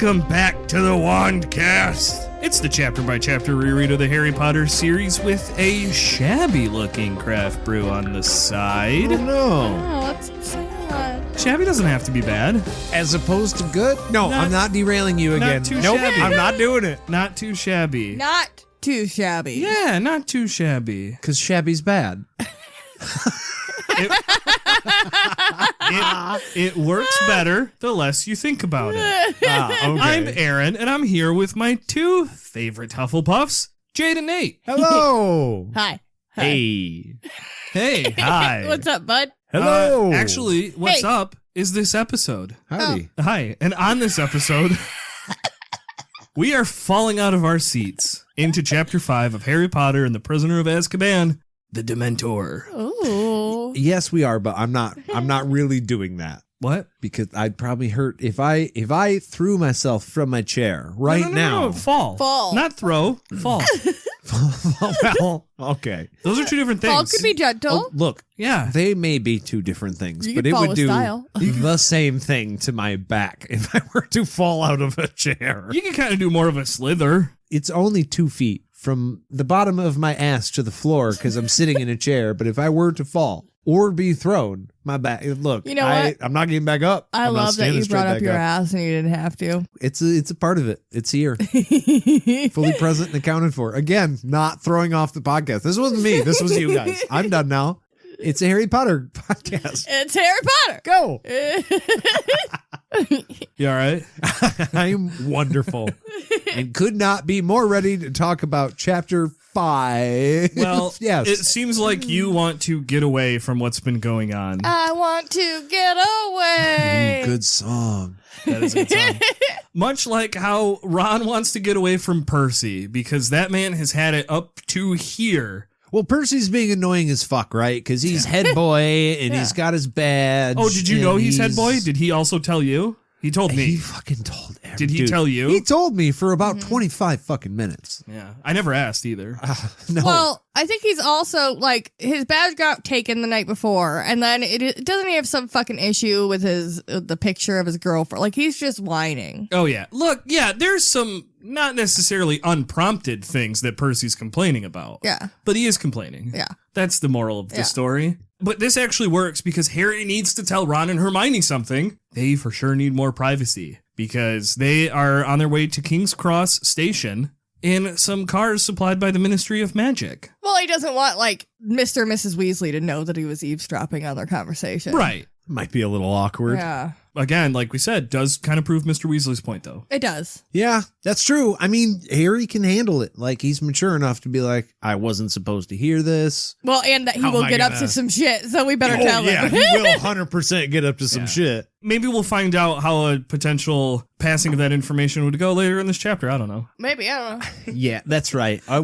Welcome back to the Wandcast. It's the chapter-by-chapter reread of the Harry Potter series with a shabby-looking craft brew on the side. Oh, no. Oh, that's sad. Shabby doesn't have to be bad. As opposed to good? No, I'm not derailing you again. Not too Nope, shabby. I'm not doing it. Not too shabby. Not too shabby. Yeah, not too shabby. Because shabby's bad. It works better the less you think about it. Okay. I'm Aaron, and I'm here with my two favorite Hufflepuffs, Jade and Nate. Hello. Hi. Hey. Hey, hi. What's up, bud? Hello. Actually, what's Hey. up is this episode. Howdy. Hi, and on this episode, we are falling out of our seats into Chapter 5 of Harry Potter and the Prisoner of Azkaban, the Dementor. Ooh. Yes, we are, but I'm not really doing that. What? Because I'd probably hurt if I threw myself from my chair right No, now. fall. Fall. Not throw, fall. Well, okay. Those are two different things. Fall could be gentle. Oh, look, Yeah. they may be two different things, You but could it fall would with do style. the same thing to my back if I were to fall out of a chair. You can kind of do more of a slither. It's only 2 feet from the bottom of my ass to the floor because I'm sitting in a chair. But if I were to fall or be thrown, my back, look, You know what? I'm not getting back up. I I'm not love that standing you straight brought up back your ass and you didn't have to. It's a part of it. It's here, fully present and accounted for. Again, not throwing off the podcast. This wasn't me. This was you guys. I'm done now. It's a Harry Potter podcast. It's Harry Potter. Go. You all right? I'm wonderful and could not be more ready to talk about Chapter 5. Well, yes. It seems like you want to get away from what's been going on. I want to get away. Good song. That is a good song. Much like how Ron wants to get away from Percy because that man has had it up to here. Well, Percy's being annoying as fuck, right? Because he's head boy and he's got his badge. Oh, did you and know he's head boy? Did he also tell you? He told He me. fucking told everyone. Did he tell you? He told me for about 25 fucking minutes. Yeah. I never asked either. No. Well, I think he's also, like, his badge got taken the night before, and then doesn't he have some fucking issue with the picture of his girlfriend? Like, he's just whining. Oh, yeah. Look, yeah, there's some not necessarily unprompted things that Percy's complaining about. Yeah. But he is complaining. Yeah. That's the moral of the Yeah. story. But this actually works because Harry needs to tell Ron and Hermione something. They for sure need more privacy because they are on their way to King's Cross Station in some cars supplied by the Ministry of Magic. Well, he doesn't want, like, Mr. and Mrs. Weasley to know that he was eavesdropping on their conversation. Right. Might be a little awkward. Yeah. Again, like we said, does kind of prove Mr. Weasley's point, though. It does. Yeah, that's true. I mean, Harry can handle it. Like, he's mature enough to be like, I wasn't supposed to hear this. Well, and that he How will am I get up gonna- to some shit, so we better tell yeah, him. he will 100% get up to some Yeah. shit. Maybe we'll find out how a potential passing of that information would go later in this chapter. I don't know. Maybe, I don't know. Yeah, that's right. We're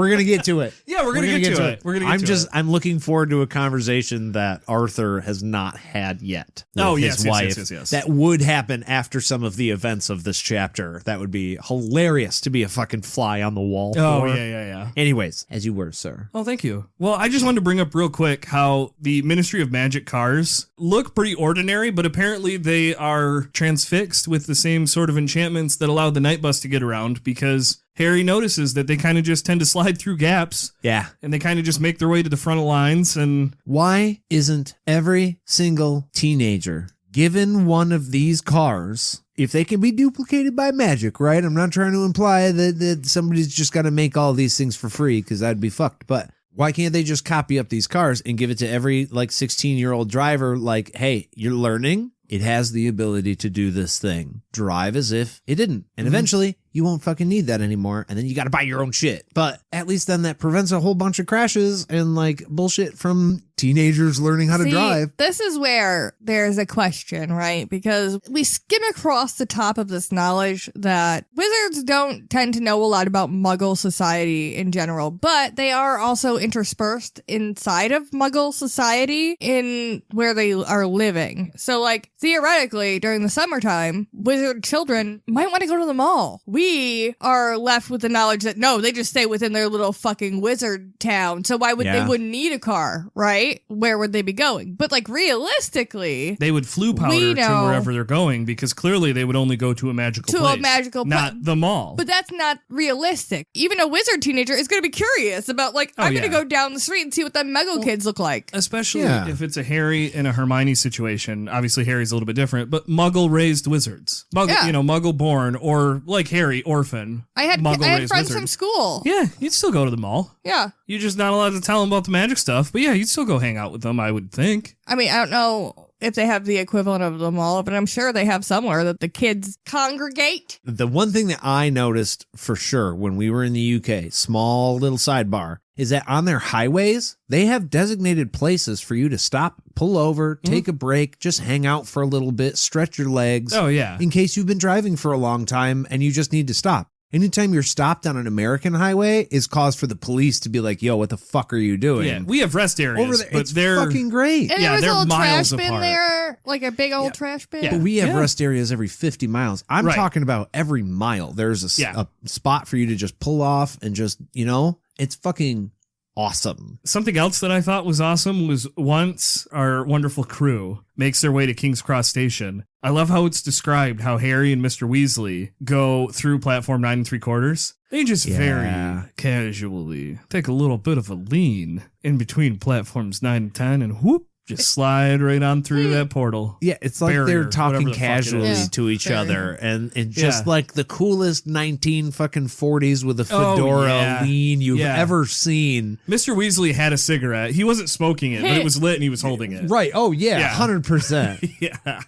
going to get to it. Yeah, we're gonna get to it. We're gonna get to it. I'm looking forward to a conversation that Arthur has not had yet. With Oh, his yes, yes, wife. yes. That would happen after some of the events of this chapter. That would be hilarious to be a fucking fly on the wall Oh, for. yeah. Anyways, as you were, sir. Oh, thank you. Well, I just wanted to bring up real quick how the Ministry of Magic cars look pretty ordinary, but apparently they are transfixed with the same sort of enchantments that allowed the night bus to get around because Harry notices that they kind of just tend to slide through gaps Yeah. and they kind of just make their way to the front of lines and Why isn't every single teenager given one of these cars, if they can be duplicated by magic, right? I'm not trying to imply that somebody's just got to make all these things for free because that'd be fucked. But why can't they just copy up these cars and give it to every like 16-year-old driver? Like, hey, you're learning. It has the ability to do this thing. Drive as if it didn't. And eventually you won't fucking need that anymore. And then you got to buy your own shit. But at least then that prevents a whole bunch of crashes and like bullshit from teenagers learning how to See, drive. This is where there's a question, right? Because we skim across the top of this knowledge that wizards don't tend to know a lot about Muggle society in general, but they are also interspersed inside of Muggle society in where they are living. So, like, theoretically, during the summertime, wizard children might want to go to the mall. We are left with the knowledge that no, they just stay within their little fucking wizard town. So why would they Yeah. wouldn't need a car, right? right? Where would they be going? But like realistically, They would flu powder to wherever they're going because clearly they would only go to a magical place. Not the mall. But that's not realistic. Even a wizard teenager is going to be curious about like, I'm going to go down the street and see what the Muggle kids look like. Especially if it's a Harry and a Hermione situation. Obviously, Harry's a little bit different, but Muggle-raised wizards. Muggle-born or like Harry, orphan. I had friends from school. Yeah, you'd still go to the mall. Yeah. You're just not allowed to tell them about the magic stuff. But yeah, you'd still go hang out with them, I would think. I mean, I don't know if they have the equivalent of the mall, but I'm sure they have somewhere that the kids congregate. The one thing that I noticed for sure when we were in the UK, small little sidebar, is that on their highways, they have designated places for you to stop, pull over, take a break, just hang out for a little bit, stretch your legs. Oh, yeah. In case you've been driving for a long time and you just need to stop. Anytime you're stopped on an American highway is cause for the police to be like, yo, what the fuck are you doing? Yeah, we have rest areas, over there, but it's they're fucking great. And there was a they're little miles trash bin apart. there, like a big old trash bin. Yeah. But we have rest areas every 50 miles. I'm Right. talking about every mile. There's a spot for you to just pull off and just, it's fucking awesome. Something else that I thought was awesome was once our wonderful crew makes their way to King's Cross Station. I love how it's described how Harry and Mr. Weasley go through platform 9 3/4. They just very casually take a little bit of a lean in between platforms 9 and 10 and whoop, just slide right on through that portal. Yeah, it's like Barrier, they're whatever talking the fuck it casually is. to each Barrier. other, and just like the coolest 1940s with a fedora lean you've ever seen. Mr. Weasley had a cigarette. He wasn't smoking it, but it was lit and he was holding it. Right. Oh yeah. 100%. Yeah.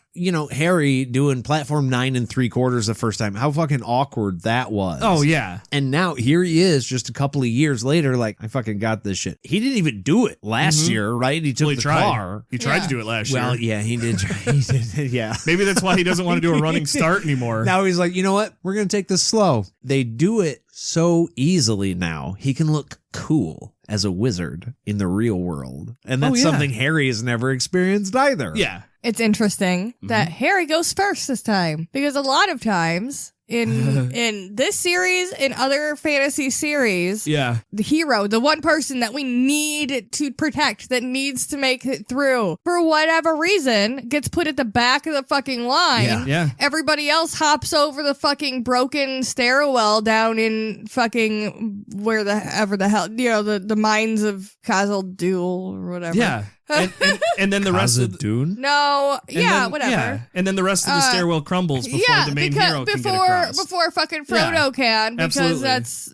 Harry doing platform 9 3/4 the first time. How fucking awkward that was. Oh yeah. And now here he is just a couple of years later, like, I fucking got this shit. He didn't even do it last year, right? He took the car. He tried to do it last year. Well, yeah, he did. He did. Yeah. Maybe that's why he doesn't want to do a running start anymore. Now he's like, you know what? We're going to take this slow. They do it so easily now. He can look cool as a wizard in the real world. And that's something Harry has never experienced either. Yeah. It's interesting that Harry goes first this time because a lot of times in this series, in other fantasy series, the hero, the one person that we need to protect, that needs to make it through, for whatever reason, gets put at the back of the fucking line. Yeah. Everybody else hops over the fucking broken stairwell down in fucking wherever the hell, the mines of Khazad-dûl or whatever. Yeah. And then the rest of the Dune? No, whatever. Yeah. And then the rest of the stairwell crumbles before the main hero can get across. Before fucking Frodo can, because that's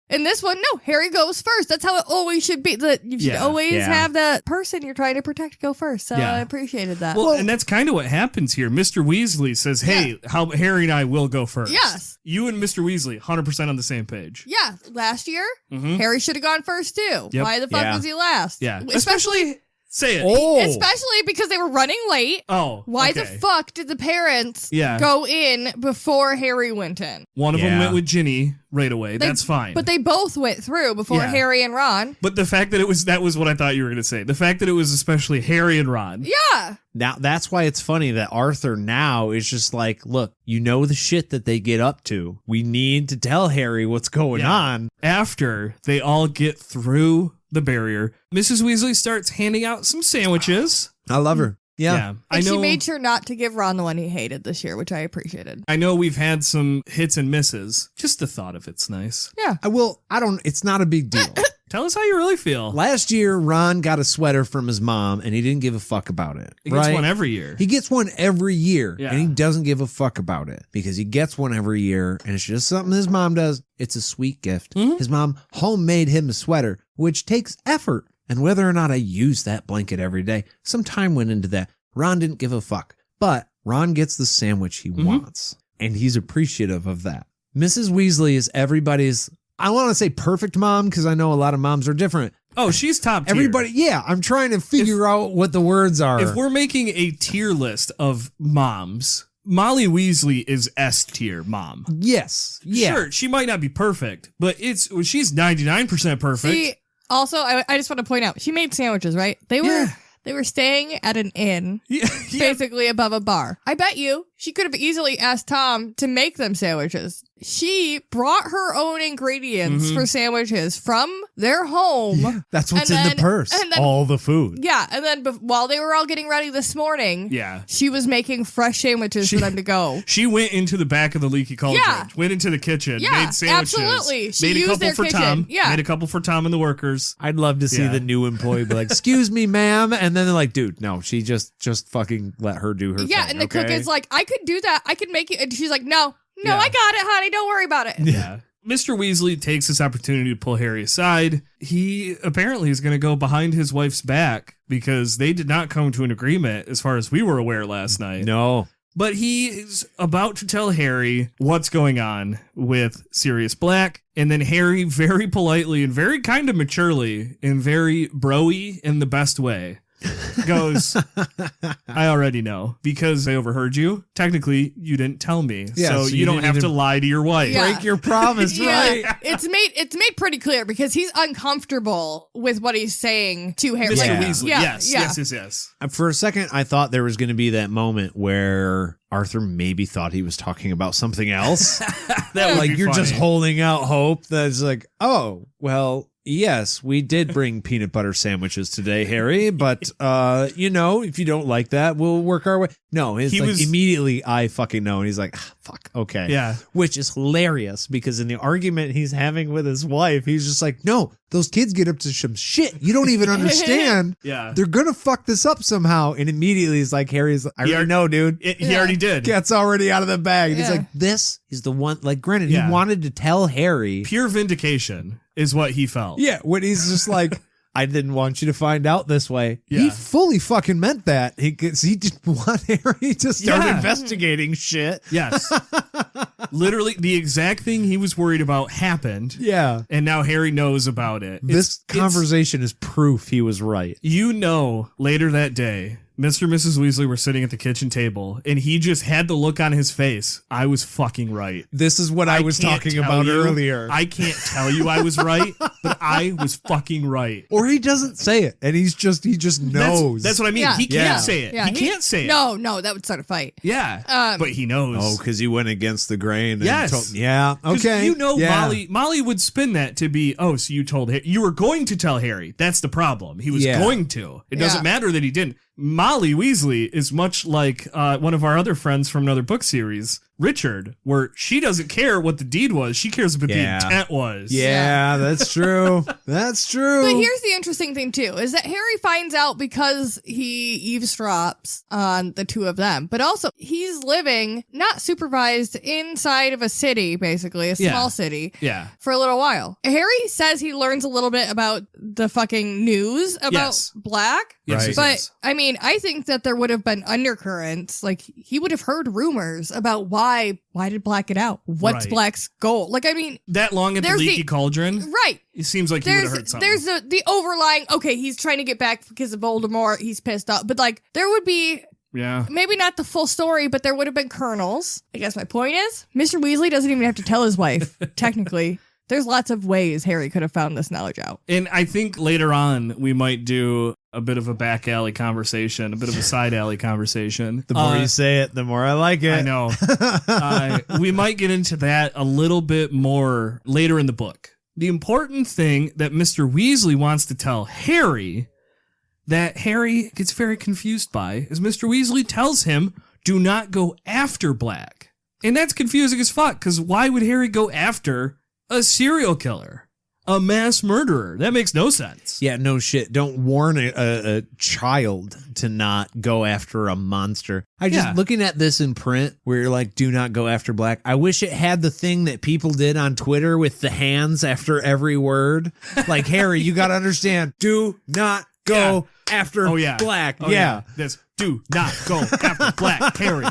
In this one, no, Harry goes first. That's how it always should be. You should always have that person you're trying to protect go first. So I appreciated that. Well, and that's kind of what happens here. Mr. Weasley says, "Hey, how Harry and I will go first." Yes. You and Mr. Weasley, 100% on the same page. Yeah, last year Harry should have gone first too. Yep. Why the fuck was he last? Yeah, especially. Say it. Especially because they were running late. Oh, why the fuck did the parents go in before Harry went in? One of them went with Ginny right away. That's fine. But they both went through before Harry and Ron. But the fact that that was what I thought you were going to say. The fact that it was especially Harry and Ron. Yeah. Now, that's why it's funny that Arthur now is just like, look, the shit that they get up to. We need to tell Harry what's going on. After they all get through the barrier, Mrs. Weasley starts handing out some sandwiches. I love her. Yeah. And she made sure not to give Ron the one he hated this year, which I appreciated. I know we've had some hits and misses. Just the thought of it's nice. Yeah. It's not a big deal. Tell us how you really feel. Last year, Ron got a sweater from his mom, and he didn't give a fuck about it. He gets one every year. He gets one every year, Yeah. and he doesn't give a fuck about it because he gets one every year, and it's just something his mom does. It's a sweet gift. His mom homemade him a sweater, which takes effort. And whether or not I use that blanket every day, some time went into that. Ron didn't give a fuck. But Ron gets the sandwich he wants, and he's appreciative of that. Mrs. Weasley is everybody's, I want to say perfect mom, because I know a lot of moms are different. Oh, she's top tier. Everybody, I'm trying to figure out what the words are. If we're making a tier list of moms, Molly Weasley is S tier mom. Yes. Yeah. Sure, she might not be perfect, but she's 99% perfect. See, also, I just want to point out, she made sandwiches, right? They were staying at an inn, basically above a bar. I bet you she could have easily asked Tom to make them sandwiches. She brought her own ingredients for sandwiches from their home. Yeah, that's what's And in then- the purse. and then- all the food. Yeah, and then while they were all getting ready this morning, Yeah. she was making fresh sandwiches for them to go. She went into the back of the leaky cauldron, Yeah. went into the kitchen, Yeah, made sandwiches. absolutely. She made a used couple their for kitchen. Tom. Yeah. Made a couple for Tom and the workers. I'd love to see Yeah. the new employee be like, "Excuse me, ma'am," and then they're like, "Dude, no, she just fucking let her do her Yeah, thing." and the cook okay? is like, I could do that. I could make it. And she's like, no, Yeah. I got it, honey. Don't worry about it. Yeah. Mr. Weasley takes this opportunity to pull Harry aside. He apparently is going to go behind his wife's back because they did not come to an agreement as far as we were aware last night. No. But he is about to tell Harry what's going on with Sirius Black. And then Harry very politely and very kind of maturely and very bro-y in the best way goes, I already know because I overheard you. Technically, you didn't tell me. Yeah, so so you you don't didn't have to even lie to your wife. Yeah. Break your promise, right? It's made pretty clear because he's uncomfortable with what he's saying to Harry. Mr. Yeah. Weasley. Yes. For a second, I thought there was going to be that moment where Arthur maybe thought he was talking about something else. That would Like be you're just funny. holding out hope that's like, oh, well, yes, we did bring peanut butter sandwiches today, Harry, but if you don't like that, we'll work our way. No, it's He like was- immediately I fucking know. And he's like, fuck, okay. Yeah. Which is hilarious because in the argument he's having with his wife, he's just like, no, those kids get up to some shit. You don't even understand. Yeah. They're going to fuck this up somehow. And immediately he's like, Harry's like, I He already ar- know, dude. He already did. Cat's already out of the bag. And he's Yeah. like, this is the one, like, granted, Yeah. he wanted to tell Harry. Pure vindication is what he felt. Yeah, when he's just like, I didn't want you to find out this way. Yeah. He fully fucking meant that. He didn't want Harry to start Yeah. investigating shit. Yes. Literally, the exact thing he was worried about happened. Yeah. And now Harry knows about it. This conversation is proof he was right. Later that day, Mr. and Mrs. Weasley were sitting at the kitchen table, and he just had the look on his face. I was fucking right. This is what I was can't talking tell about you- earlier. I can't tell you I was right, but I was fucking right. Or he doesn't say it, and he just knows. That's what I mean. Yeah. He can't Yeah. say it. Yeah, he can't say it. No, that would start a fight. Yeah. But he knows. Oh, because he went against the grain. And Yes. yeah. 'Cause Okay. Yeah. Molly would spin that to be, oh, so you told Harry. You were going to tell Harry. That's the problem. He was Yeah. going to. It doesn't Yeah. matter that he didn't. Molly Weasley is much like one of our other friends from another book series, Richard, where she doesn't care what the deed was. She cares what Yeah. the intent was. Yeah, that's true. That's true. But here's the interesting thing too, is that Harry finds out because he eavesdrops on the two of them, but also he's living not supervised inside of a city, basically a Yeah. small city. Yeah. For a little while. Harry says he learns a little bit about the fucking news about Yes. Black. Yes, Right. yes, But yes. I mean, I think that there would have been undercurrents. Like he would have heard rumors about why did Black get out? What's Right. Black's goal? Like, I mean, That long at the There's leaky the- cauldron, right. it seems like he would have There's heard something. there's the overlying, okay, he's trying to get back because of Voldemort, he's pissed off. But like there would be yeah. maybe not the full story, but there would have been kernels. I guess my point is, Mr. Weasley doesn't even have to tell his wife, technically. There's lots of ways Harry could have found this knowledge out. And I think later on we might do a bit of a back alley conversation, a bit of a side alley conversation. the more you say it, the more I like it. I know. We might get into that a little bit more later in the book. The important thing that Mr. Weasley wants to tell Harry that Harry gets very confused by is Mr. Weasley tells him, do not go after Black. And that's confusing as fuck, because why would Harry go after a serial killer? A mass murderer? That makes no sense. Yeah, no shit. Don't warn a child to not go after a monster. Yeah. Looking at this in print where you're like, do not go after Black. I wish it had the thing that people did on Twitter with the hands after every word. Like, Harry, you got to understand, do not go after Black. Oh, yeah. That's do not go after Black Harry.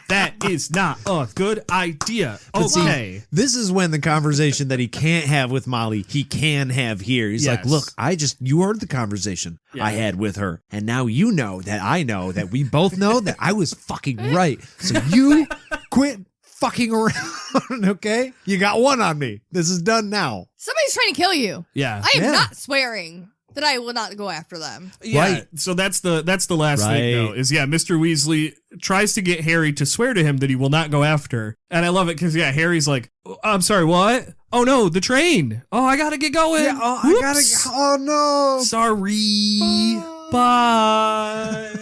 That is not a good idea. But see, Okay. this is when the conversation that he can't have with Molly, he can have here. He's like, Yes. look, you heard the conversation Yeah. I had with her. And now you know that I know that we both know that I was fucking right. So you quit fucking around, okay? You got one on me. This is done now. Somebody's trying to kill you. Yeah. I am Yeah. not swearing then I will not go after them. Yeah, Right. so that's the last Right. thing though, is Mr. Weasley tries to get Harry to swear to him that he will not go after. And I love it because Harry's like, I'm sorry, what? Oh no, the train. Oh, I gotta get going. Yeah, oh, Whoops. I gotta. Oh no. Sorry. Bye.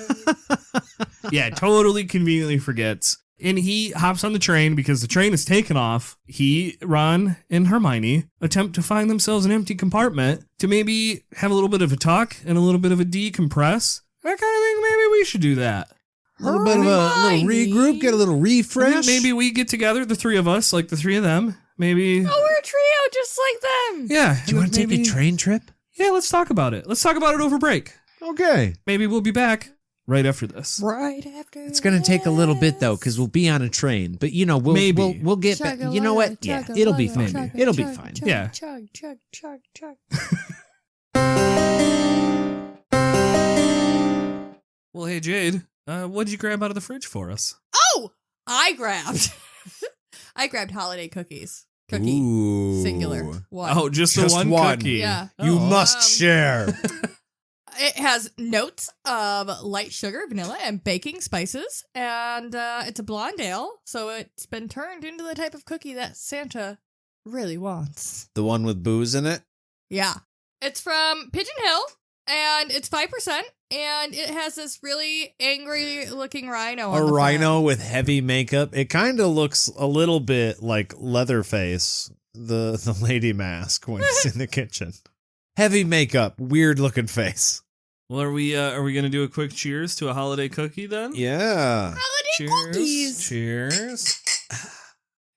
Yeah, totally conveniently forgets. And he hops on the train because the train is taken off. He, Ron, and Hermione attempt to find themselves an empty compartment to maybe have a little bit of a talk and a little bit of a decompress. I kind of think maybe we should do that. A little bit of a little Hermione. regroup, get a little refresh. Maybe we get together, the three of us, like the three of them. Maybe. Oh, we're a trio just like them. Yeah. Do you want to take a train trip? Yeah, let's talk about it. Let's talk about it over break. Okay. Maybe we'll be back right after this. Right after. It's gonna take a little bit though, because we'll be on a train. But we'll get back. You know what? Yeah, it'll be fine. It'll be fine. Yeah. Chug, chug, chug, chug. Well, hey, Jade, what'd you grab out of the fridge for us? Oh, I grabbed holiday cookies. Cookie. Ooh. Singular. One. Oh, just Just the one one. cookie. Yeah. You Oh. must share. It has notes of light sugar, vanilla, and baking spices, and it's a blonde ale, so it's been turned into the type of cookie that Santa really wants. The one with booze in it. Yeah. It's from Pigeon Hill, and it's 5%, and it has this really angry-looking rhino on A the rhino with heavy makeup. It kind of looks a little bit like Leatherface, the lady mask when it's in the kitchen. Heavy makeup, weird looking face. Well, are we gonna do a quick cheers to a holiday cookie then? Yeah. Holiday Cheers. cookies. Cheers. I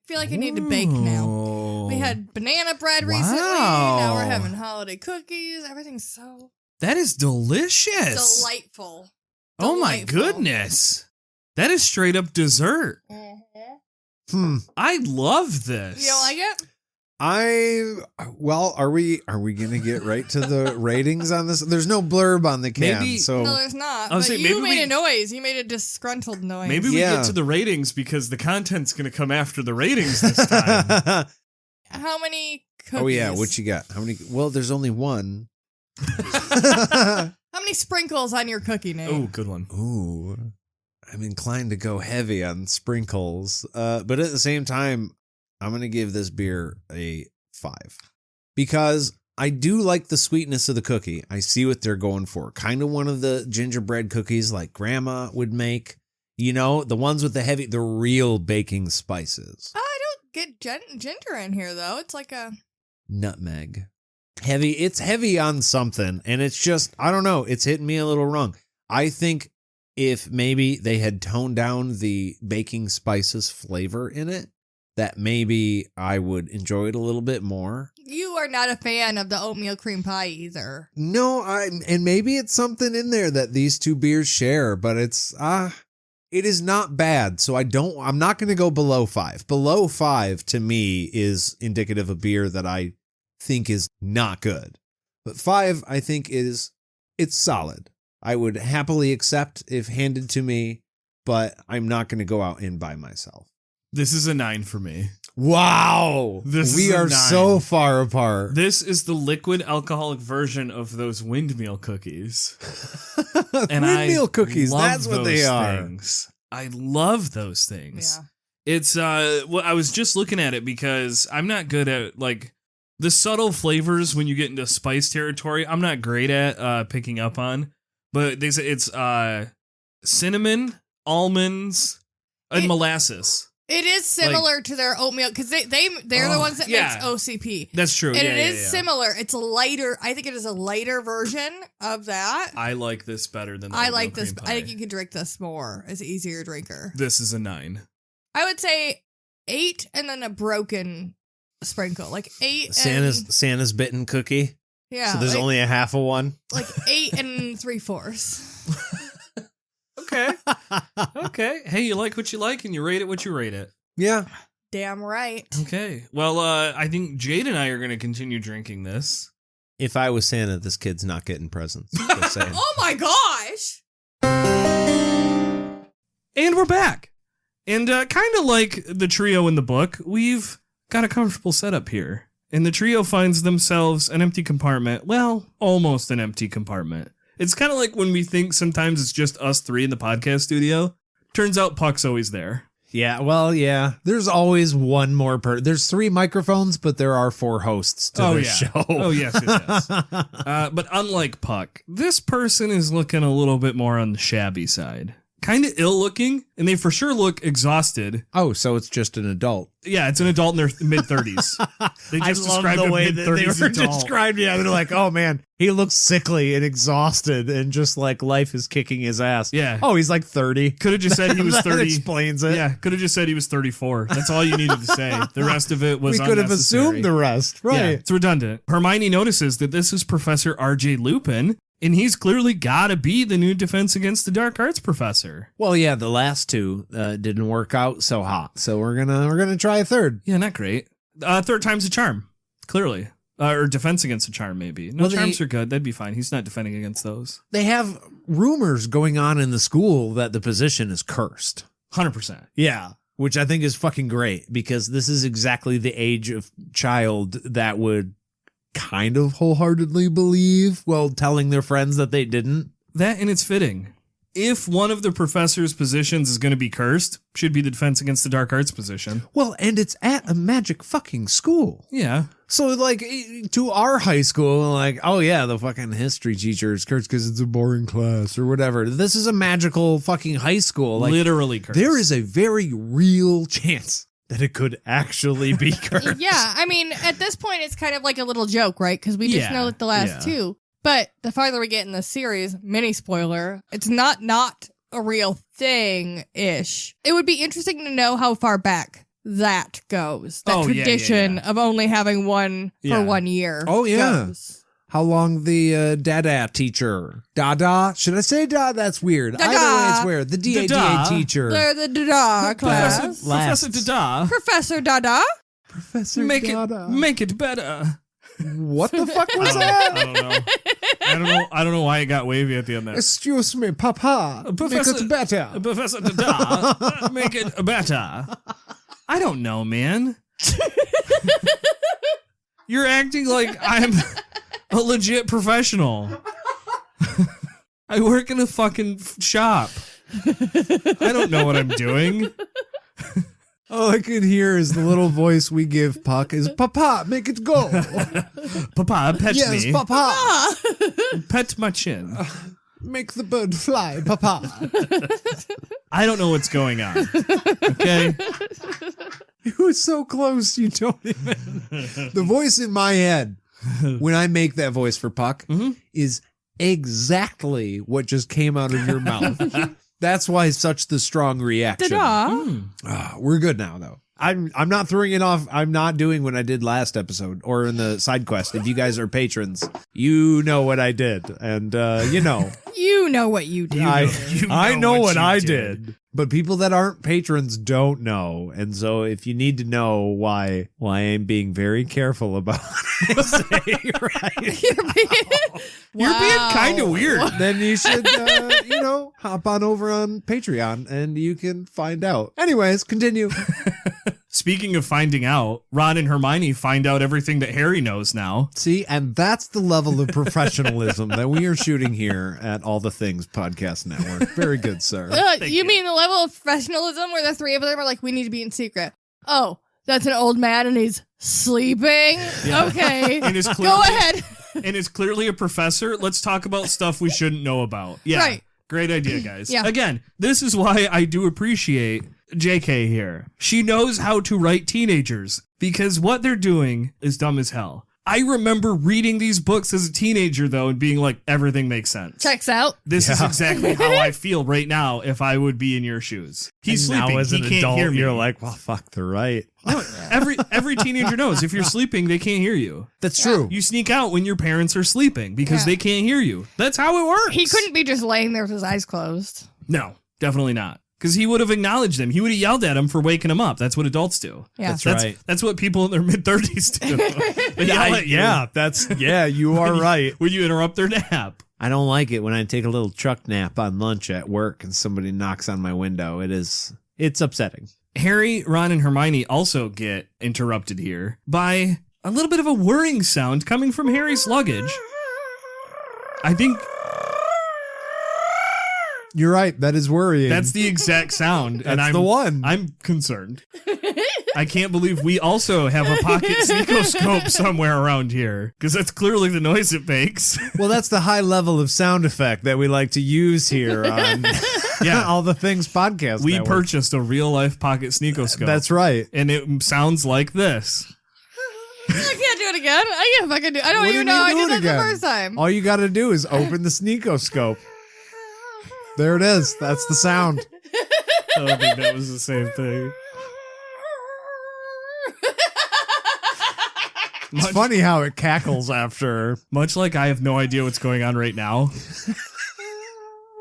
feel like I need to bake now. Ooh. We had banana bread recently. Wow. Now we're having holiday cookies. Everything's so That is delicious. delightful. Oh my Delightful. goodness. That is straight up dessert. I love this. You don't like it? Well, are we gonna get right to the ratings on this? There's no blurb on the can, Maybe- so No, there's not. I was But saying, you maybe made we- a noise. You made a disgruntled noise. Maybe we Yeah. get to the ratings because the content's going to come after the ratings this time. How many cookies? Oh yeah, what you got? How many? Well, there's only one. How many sprinkles on your cookie, Nate? Oh, good one. Ooh, I'm inclined to go heavy on sprinkles, but at the same time, I'm gonna give this beer a 5 because I do like the sweetness of the cookie. I see what they're going for. Kind of one of the gingerbread cookies like Grandma would make. You know, the ones with the real baking spices. I don't get ginger in here, though. It's like a... Nutmeg. Heavy. It's heavy on something, and it's just, I don't know. It's hitting me a little wrong. I think if maybe they had toned down the baking spices flavor in it, that maybe I would enjoy it a little bit more. You are not a fan of the oatmeal cream pie either. No, and maybe it's something in there that these two beers share, but it is not bad. So I'm not going to go below 5. Below 5 to me is indicative of beer that I think is not good. But 5, I think it's solid. I would happily accept if handed to me, but I'm not going to go out and buy myself. This is a 9 for me. Wow. This we is a are 9. so far apart. This is the liquid alcoholic version of those windmill cookies. And Windmill I cookies, love that's what they those are. things. I love those things. Yeah. It's well, I was just looking at it because I'm not good at like the subtle flavors when you get into spice territory. I'm not great at picking up on, but they say it's cinnamon, almonds, and molasses. It is similar to their oatmeal because they're the ones that yeah. makes OCP. That's true. And yeah, it yeah, is yeah. similar. It's a lighter. I think it is a lighter version of that. I like this better than the I oatmeal like this. cream I think pie. you could drink this more. It's an easier drinker. This is a 9. I would say 8 and then a broken sprinkle, like 8. Santa's bitten cookie. Yeah. So there's like, only a half of one. like 8 and 3/4. Okay. Okay. Hey, you like what you like and you rate it what you rate it. Yeah. Damn right. Okay. Well, I think Jade and I are going to continue drinking this. If I was Santa, this kid's not getting presents. Just saying. Oh my gosh. And we're back. And kind of like the trio in the book, we've got a comfortable setup here. and the trio finds themselves an empty compartment. Well, almost an empty compartment. It's kind of like when we think sometimes it's just us three in the podcast studio. Turns out Puck's always there. Yeah, well, yeah. There's always one more There's 3 microphones, but there are 4 hosts to this show. Oh, yes. But unlike Puck, this person is looking a little bit more on the shabby side. Kind of ill looking, and they for sure look exhausted. Oh, so it's just an adult. Yeah, it's an adult in their mid-30s. They just I love described the a way that they mid-30s were adult. described. Yeah, they're like, oh man, he looks sickly and exhausted and just like life is kicking his ass. Yeah. Oh, he's like 30. Could have just said he was That 30. explains it. Yeah, could have just said he was 34. That's all you needed to say. The rest of it was We could have unnecessary. assumed the rest. Right. Yeah, it's redundant. Hermione notices that this is Professor R.J. Lupin, and he's clearly got to be the new Defense Against the Dark Arts professor. Well, yeah, the last 2 didn't work out so hot. So we're gonna try a third. Yeah, not great. Third time's a charm, clearly. Or Defense Against a Charm, maybe. No, Well, charms are good. That'd be fine. He's not defending against those. They have rumors going on in the school that the position is cursed. 100%. Yeah. Which I think is fucking great because this is exactly the age of child that would kind of wholeheartedly believe while telling their friends that they didn't. That and it's fitting. If one of the professor's positions is going to be cursed, should be the Defense Against the Dark Arts position. Well, and it's at a magic fucking school. Yeah. So, like, to our high school, like, oh, yeah, the fucking history teacher is cursed because it's a boring class or whatever. This is a magical fucking high school. Like, literally cursed. there is a very real chance that it could actually be cursed. Yeah, I mean, at this point, it's kind of like a little joke, right? Because we just know that the last 2. But the farther we get in the series, mini spoiler, it's not a real thing-ish. It would be interesting to know how far back that goes. That tradition of only having one for 1 year. Oh, yeah. Goes. How long the Dada teacher. Dada? Should I say Dada? That's weird. Dada. Either way, it's weird. The DADA Dada. teacher. They're the Dada class. Professor Dada. Professor Dada. Professor Make Dada. make it better. What the fuck was that? I don't know. I don't know why it got wavy at the end there. Excuse me, Papa. Professor- Make it better. Professor Dada, make it better. I don't know, man. You're acting like I'm a legit professional. I work in a fucking shop. I don't know what I'm doing. All I can hear is the little voice we give Puck is, Papa, make it go. Papa, pet Yes, me. Papa. Pet my chin. Make the bird fly, Papa. I don't know what's going on. Okay? It was so close, you don't even. The voice in my head, when I make that voice for Puck, is exactly what just came out of your mouth. That's why such the strong reaction. Ta-da. We're good now, though. I'm not throwing it off. I'm not doing what I did last episode or in the side quest. If you guys are patrons, you know what I did, and you know. You know what you do. I know what you I did. did. But people that aren't patrons don't know. And so if you need to know why I'm being very careful about what I say, right? You're being kind of weird. Then you should, hop on over on Patreon and you can find out. Anyways, continue. Speaking of finding out, Ron and Hermione find out everything that Harry knows now. See, and that's the level of professionalism that we are shooting here at All the Things Podcast Network. Very good, sir. You mean the level of professionalism where the 3 of them are like, we need to be in secret? Oh, that's an old man and he's sleeping? Yeah. Okay. And is Go ahead. And is clearly a professor. Let's talk about stuff we shouldn't know about. Yeah. Right. Great idea, guys. Yeah. Again, this is why I do appreciate JK here. She knows how to write teenagers because what they're doing is dumb as hell. I remember reading these books as a teenager, though, and being like, everything makes sense. Checks out. This is exactly how I feel right now if I would be in your shoes. He's And sleeping. now as an he can't adult, hear me. you're like, well, fuck, they're right. No, every teenager knows if you're sleeping, they can't hear you. That's true. You sneak out when your parents are sleeping because they can't hear you. That's how it works. He couldn't be just laying there with his eyes closed. No, definitely not. Because he would have acknowledged them. He would have yelled at him for waking him up. That's what adults do. Yeah. That's right. That's what people in their mid-30s do. They yell at you you are right. when you interrupt their nap. I don't like it when I take a little truck nap on lunch at work and somebody knocks on my window. It's upsetting. Harry, Ron, and Hermione also get interrupted here by a little bit of a whirring sound coming from Harry's luggage. I think You're right. That is worrying. that's the exact sound. And That's the one. I'm concerned. I can't believe we also have a pocket sneakoscope somewhere around here, because that's clearly the noise it makes. Well, that's the high level of sound effect that we like to use here on All the Things podcast. We network. purchased a real life pocket sneakoscope. That's right. And it sounds like this. I can't do it again. I can't fucking do it. I don't What do even you know mean I do did it that again? the first time. All you got to do is open the sneakoscope. There it is. That's the sound. I don't think that was the same thing. It's funny how it cackles after. Much like I have no idea what's going on right now.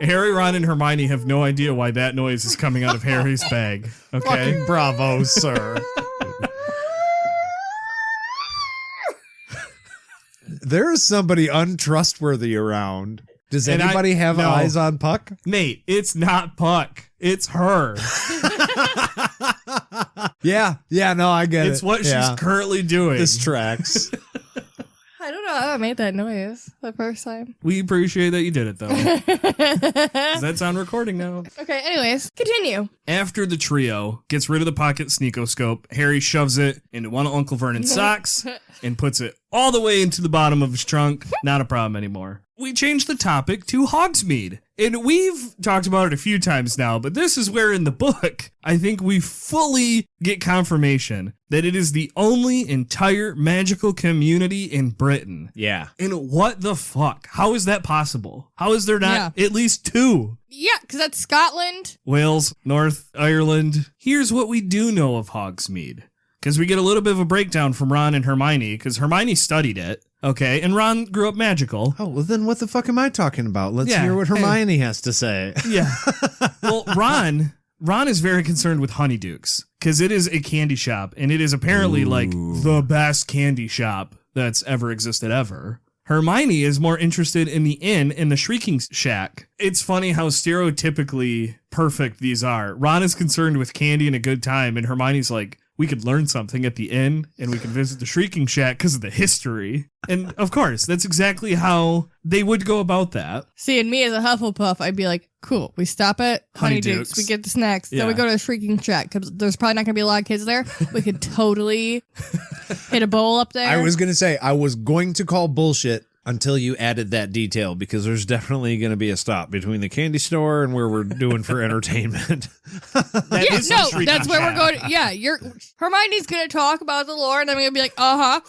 Harry, Ron, and Hermione have no idea why that noise is coming out of Harry's bag. Okay? Fucking bravo, sir. There is somebody untrustworthy around. Does And anybody have no. eyes on Puck? Nate, it's not Puck. It's her. Yeah, no, I get it. It's what Yeah. she's currently doing. This tracks. I don't know how I made that noise the first time. We appreciate that you did it, though. Does that sound recording now? Okay, anyways, continue. After the trio gets rid of the pocket sneakoscope, Harry shoves it into one of Uncle Vernon's socks and puts it all the way into the bottom of his trunk. Not a problem anymore. We changed the topic to Hogsmeade. And we've talked about it a few times now, but this is where in the book, I think we fully get confirmation that it is the only entire magical community in Britain. Yeah. And what the fuck? How is that possible? How is there not at least two? Yeah, because that's Scotland. Wales, North Ireland. Here's what we do know of Hogsmeade. Because we get a little bit of a breakdown from Ron and Hermione, because Hermione studied it, okay? And Ron grew up magical. Oh, well then what the fuck am I talking about? Let's Yeah, hear what hey. Hermione has to say. Yeah. Well, Ron is very concerned with Honeydukes, because it is a candy shop, and it is apparently like the best candy shop that's ever existed ever. Hermione is more interested in the inn in the Shrieking Shack. It's funny how stereotypically perfect these are. Ron is concerned with candy and a good time, and Hermione's like, we could learn something at the inn, and we can visit the Shrieking Shack because of the history. And of course, that's exactly how they would go about that. Seeing me as a Hufflepuff, I'd be like, cool, we stop at Honeydukes, we get the snacks, then we Yeah. go to the Shrieking Shack, because there's probably not going to be a lot of kids there. We could totally hit a bowl up there. I was going to say, I was going to call bullshit until you added that detail, because there's definitely going to be a stop between the candy store and where we're doing for entertainment. That Yeah, is the no, Shrieking that's where we're Shack. going. Yeah, Hermione's going to talk about the lore, and I'm going to be like, uh-huh.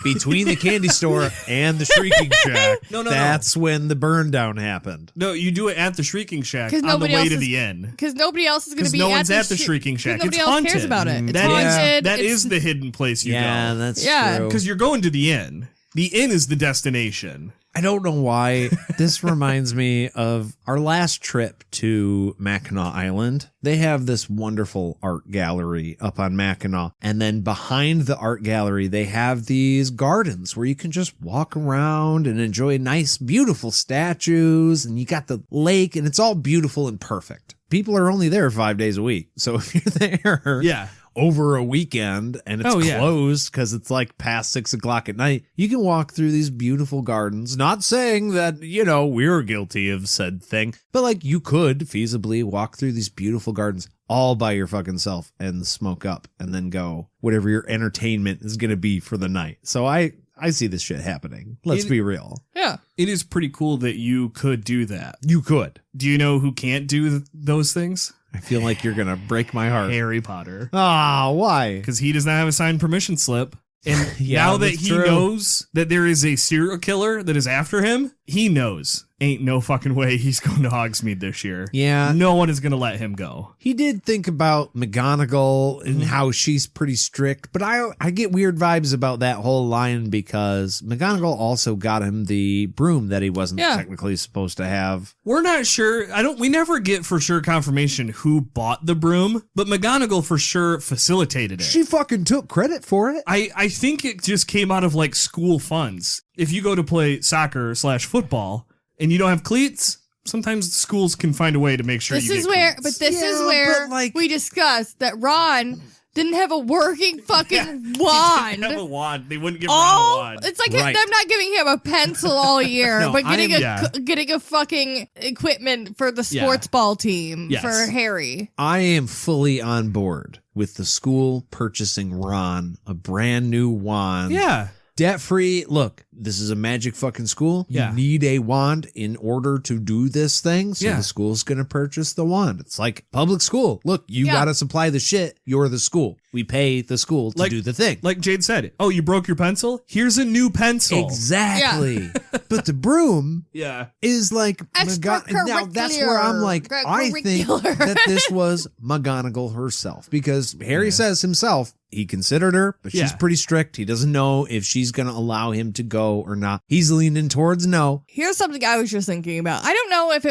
Between the candy store and the Shrieking Shack, No. that's when the burn down happened. No, you do it at the Shrieking Shack 'Cause on the nobody way else to is- the inn. Because nobody else is going to Because be no at one's the at the Shrieking Shack. Nobody It's else haunted. cares about it. It's That is haunted. that It's- is the hidden place you Yeah, go. that's Yeah. true. Because you're going to the inn. The inn is the destination. I don't know why. This reminds me of our last trip to Mackinac Island. They have this wonderful art gallery up on Mackinac. And then behind the art gallery, they have these gardens where you can just walk around and enjoy nice, beautiful statues. And you got the lake, and it's all beautiful and perfect. People are only there 5 days a week. So if you're there Yeah. over a weekend and it's Oh, yeah. closed because it's like past 6 o'clock at night, you can walk through these beautiful gardens. Not saying that, we're guilty of said thing, but like you could feasibly walk through these beautiful gardens all by your fucking self and smoke up and then go whatever your entertainment is going to be for the night. So I see this shit happening. Let's be real. Yeah. It is pretty cool that you could do that. You could. Do you know who can't do those things? I feel like you're going to break my heart. Harry Potter. Ah, why? Because he does not have a signed permission slip. And Yeah, now that that's he true. knows that there is a serial killer that is after him, he knows ain't no fucking way he's going to Hogsmeade this year. Yeah. No one is going to let him go. He did think about McGonagall and how she's pretty strict, but I get weird vibes about that whole line because McGonagall also got him the broom that he wasn't technically supposed to have. We're not sure. We never get for sure confirmation who bought the broom, but McGonagall for sure facilitated it. She fucking took credit for it. I think it just came out of like school funds. If you go to play soccer/football and you don't have cleats, sometimes schools can find a way to make sure This you is get where, cleats. but this is Yeah, where but, like- we discussed that Ron didn't have a working fucking He wand. didn't have a wand. They wouldn't give Ron a wand. It's like Right. them not giving him a pencil all year, No, but getting yeah. getting a fucking equipment for the Yeah. sports ball team Yes. for Harry. I am fully on board with the school purchasing Ron a brand new wand. Yeah. Debt free. Look, this is a magic fucking school. Yeah. You need a wand in order to do this thing. So Yeah. the school's going to purchase the wand. It's like public school. Look, you Yeah. got to supply the shit. You're the school. We pay the school to Like- do the thing. Like Jade said, oh, you broke your pencil? Here's a new pencil. Exactly. But the broom Yeah. is like now that's where I'm like, I think Extracurricular. that this was McGonagall herself, because Harry says himself he considered her, but she's Yeah. pretty strict. He doesn't know if she's going to allow him to go or not. He's leaning towards no. Here's something I was just thinking about. I don't know if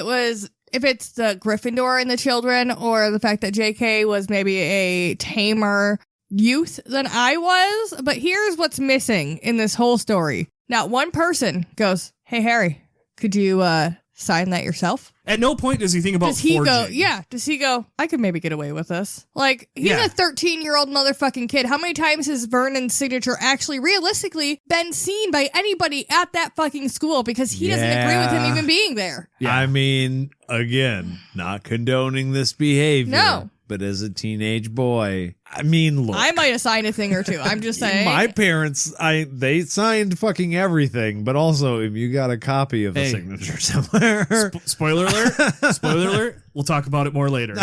it's the Gryffindor and the children, or the fact that JK was maybe a tamer youth than I was, but here's what's missing in this whole story. Not one person goes, "Hey Harry, could you sign that yourself?" At no point does he think about Does he forging. go, yeah, does he go, "I could maybe get away with this"? Like, he's Yeah. a 13-year-old motherfucking kid. How many times has Vernon's signature actually realistically been seen by anybody at that fucking school, because he doesn't agree with him Yeah. even being there? Yeah. I mean, again, not condoning this behavior. No. But as a teenage boy, I mean, look. I might have signed a thing or two. I'm just saying. My parents, they signed fucking everything, but also if you got a copy of a Hey. signature somewhere, Spoiler alert. Spoiler alert. We'll talk about it more later.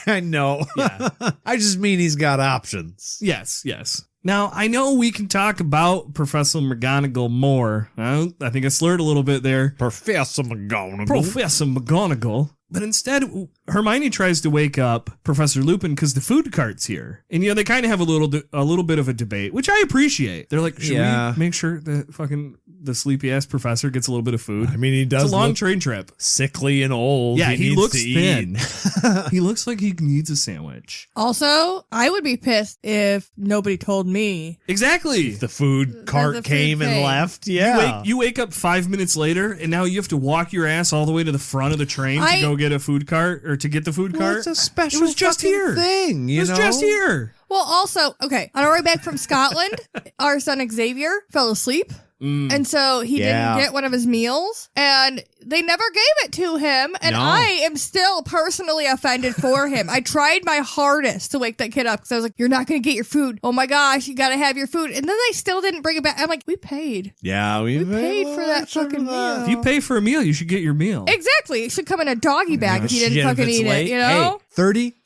I know. Yeah. I just mean he's got options. Yes, yes. Now, I know we can talk about Professor McGonagall more. I think I slurred a little bit there. Professor McGonagall. Professor McGonagall. But instead, Hermione tries to wake up Professor Lupin because the food cart's here. And, they kind of have a little bit of a debate, which I appreciate. They're like, should we make sure that the sleepy-ass professor gets a little bit of food? I mean, he does It's a long look train trip. sickly and old. Yeah, he needs looks to thin. eat. He looks like he needs a sandwich. Also, I would be pissed if nobody told me. Exactly. The food cart the food came and came. left. Yeah. You wake up 5 minutes later, and now you have to walk your ass all the way to the front of the train to go get a food cart, or to get the food Well, cart. it's a special It was just fucking here. thing, It was just here. Well, also, okay, on our way back from Scotland, our son Xavier fell asleep. And so he didn't get one of his meals, and they never gave it to him. And No. I am still personally offended for him. I tried my hardest to wake that kid up because I was like, "You're not going to get your food. Oh my gosh, you got to have your food." And then they still didn't bring it back. I'm like, we paid. Yeah, We paid for that fucking meal. If you pay for a meal, you should get your meal. Exactly. It should come in a doggy bag if you didn't Shit, if fucking it's eat late, it, you know? Hey,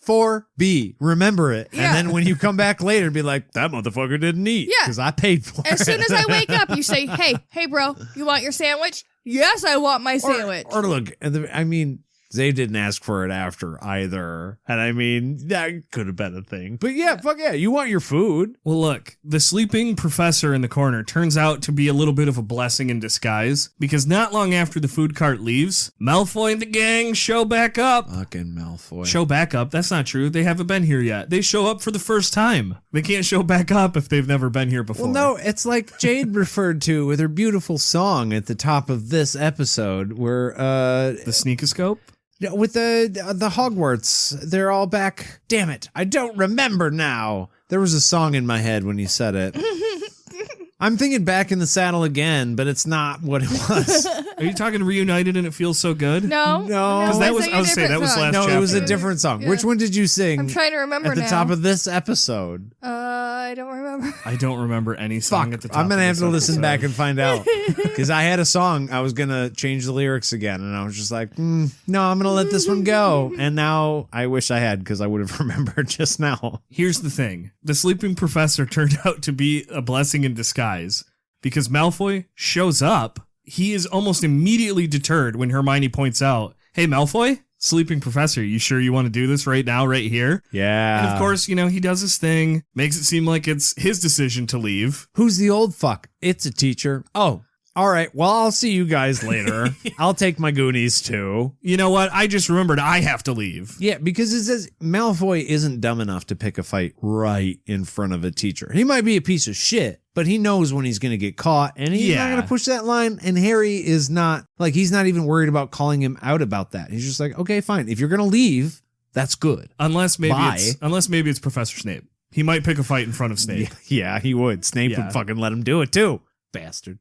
34B. Remember it. Yeah. And then when you come back later, be like, that motherfucker didn't eat. Yeah. Because I paid for it. As soon as I wake up, you say, hey, bro, you want your sandwich? Yes, I want my sandwich. Or look, I mean, Zay didn't ask for it after either. And I mean, that could have been a thing. But yeah, fuck yeah, you want your food. Well, look, the sleeping professor in the corner turns out to be a little bit of a blessing in disguise, because not long after the food cart leaves, Malfoy and the gang show back up. Fucking Malfoy. Show back up? That's not true. They haven't been here yet. They show up for the first time. They can't show back up if they've never been here before. Well, no, it's like Jade referred to with her beautiful song at the top of this episode where The sneakoscope? with the Hogwarts, they're all back. Damn it, I don't remember now. There was a song in my head when you said it. I'm thinking Back in the Saddle again, but it's not what it was. Are you talking Reunited and It Feels So Good? No. No. 'Cause that was- sang I a was saying, different that was song. last No, it was a chapter. different song. Yeah. Which one did you sing I'm trying to remember at the now. top of this episode? I don't remember. I don't remember any song Fuck, at the top. I'm gonna of have this to listen episode. back and find out. Because I had a song, I was gonna change the lyrics again, and I was just like, no, I'm gonna let this one go. And now I wish I had, because I would have remembered just now. Here's the thing. The sleeping professor turned out to be a blessing in disguise, because Malfoy shows up. He is almost immediately deterred when Hermione points out, "Hey, Malfoy, sleeping professor, you sure you want to do this right now, right here?" Yeah. And of course, he does his thing, makes it seem like it's his decision to leave. Who's the old fuck? It's a teacher. Oh, all right. Well, I'll see you guys later. I'll take my Goonies too. You know what? I just remembered I have to leave. Yeah, because it says Malfoy isn't dumb enough to pick a fight right in front of a teacher. He might be a piece of shit, but he knows when he's going to get caught, and he's not Yeah. going to push that line. And Harry is not, like, he's not even worried about calling him out about that. He's just like, okay, fine. If you're going to leave, that's good. Unless maybe Bye. it's Professor Snape. He might pick a fight in front of Snape. Yeah, he would. Snape Yeah. would fucking let him do it too. Bastard.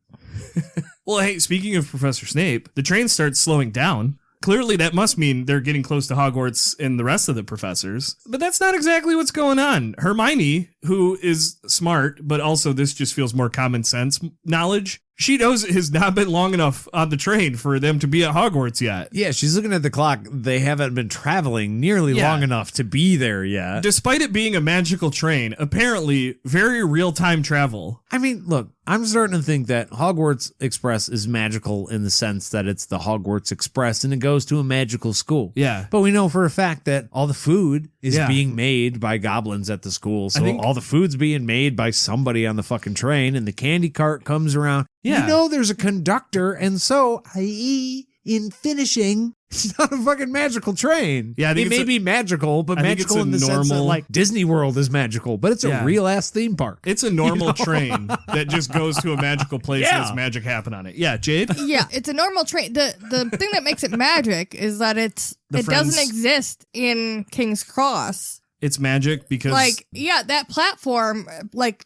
Well, hey, speaking of Professor Snape, the train starts slowing down. Clearly, that must mean they're getting close to Hogwarts and the rest of the professors. But that's not exactly what's going on. Hermione, who is smart, but also this just feels more common sense knowledge, she knows it has not been long enough on the train for them to be at Hogwarts yet. Yeah, she's looking at the clock. They haven't been traveling nearly long enough to be there yet. Despite it being a magical train, apparently very real-time travel. I mean, look, I'm starting to think that Hogwarts Express is magical in the sense that it's the Hogwarts Express and it goes to a magical school. Yeah. But we know for a fact that all the food is Yeah. being made by goblins at the school. So think- all the food's being made by somebody on the fucking train and the candy cart comes around. Yeah. You know there's a conductor, and so, i.e., in finishing, it's not a fucking magical train. Yeah, I think it may it's be magical, but I think it's magical a in the sense that, normal- like, Disney World is magical, but it's a Yeah. real-ass theme park. It's a normal train that just goes to a magical place and Yeah. has magic happen on it. Yeah, Jade? Yeah, it's a normal train. The thing that makes it magic is that it friends- doesn't exist in King's Cross. It's magic because... That platform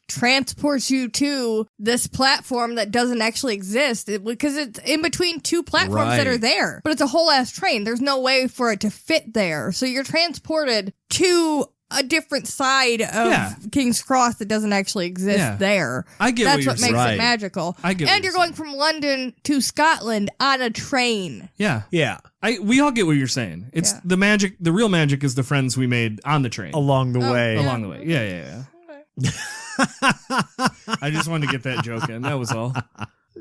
transports you to this platform that doesn't actually exist because it's in between two platforms that are Right. there. But it's a whole ass train. There's no way for it to fit there. So you're transported to a different side of Yeah. King's Cross that doesn't actually exist Yeah. there. I get That's what you're what makes saying. it magical. I get what And you're you're going from London to Scotland on a train. Yeah. Yeah. We all get what you're saying. It's Yeah. the magic. The real magic is the friends we made on the train Along the Oh, way. yeah. along the way. Yeah. I just wanted to get that joke in. That was all.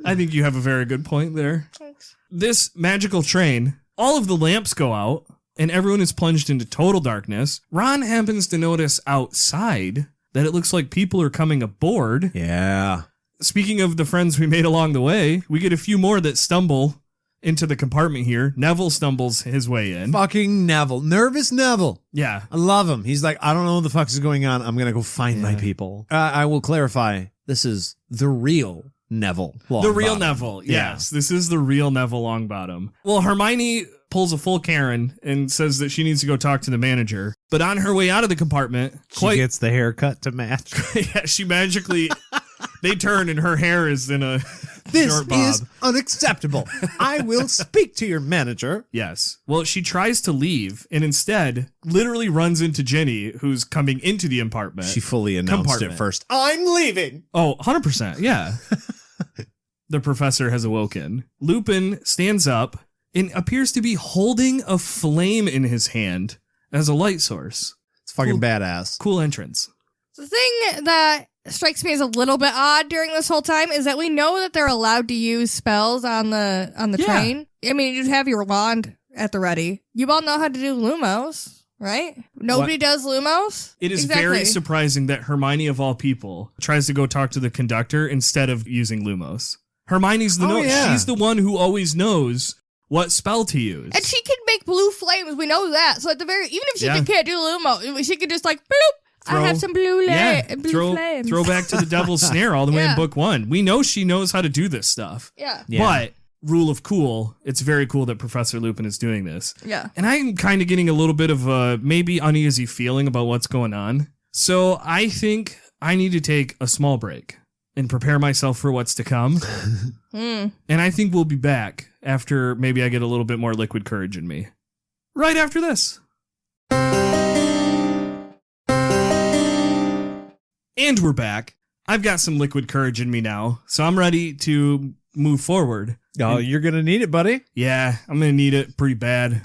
I think you have a very good point there. Thanks. This magical train, all of the lamps go out and everyone is plunged into total darkness. Ron happens to notice outside that it looks like people are coming aboard. Yeah. Speaking of the friends we made along the way, we get a few more that stumble into the compartment here. Neville stumbles his way in. Fucking Neville. Nervous Neville. Yeah. I love him. He's like, I don't know what the fuck is going on. I'm going to go find my Yeah. people. I will clarify. This is the real Neville. The real Longbottom. Neville. Yeah. Yes, this is the real Neville Longbottom. Well, Hermione pulls a full Karen and says that she needs to go talk to the manager. But on her way out of the compartment, She gets the haircut to match. yeah, she magically, they turn and her hair is in a This short bob. is unacceptable. I will speak to your manager. Yes. Well, she tries to leave and instead literally runs into Jenny, who's coming into the apartment. She fully announced Compartment. it first. I'm leaving. Oh, 100%. Yeah. The professor has awoken. Lupin stands up and appears to be holding a flame in his hand as a light source. It's fucking Cool. badass. Cool entrance. The thing that strikes me as a little bit odd during this whole time is that we know that they're allowed to use spells on the Yeah. train. I mean, you have your wand at the ready. You all know how to do Lumos, right? Nobody does Lumos. It is Exactly. very surprising that Hermione, of all people, tries to go talk to the conductor instead of using Lumos. Hermione's the yeah. she's the one who always knows what spell to use. And she can make blue flames. We know that. So at the very, even if she Yeah. can't do Lumo, she could just like bloop. I have some blue flames. throw back to the Devil's Snare all the way in Yeah. book 1. We know she knows how to do this stuff. Yeah. Yeah. But rule of cool, it's very cool that Professor Lupin is doing this. Yeah. And I'm kind of getting a little bit of a maybe uneasy feeling about what's going on. So I think I need to take a small break and prepare myself for what's to come. And I think we'll be back after maybe I get a little bit more liquid courage in me. Right after this. And we're back. I've got some liquid courage in me now, so I'm ready to move forward. Oh, you're going to need it, buddy. Yeah, I'm going to need it pretty bad.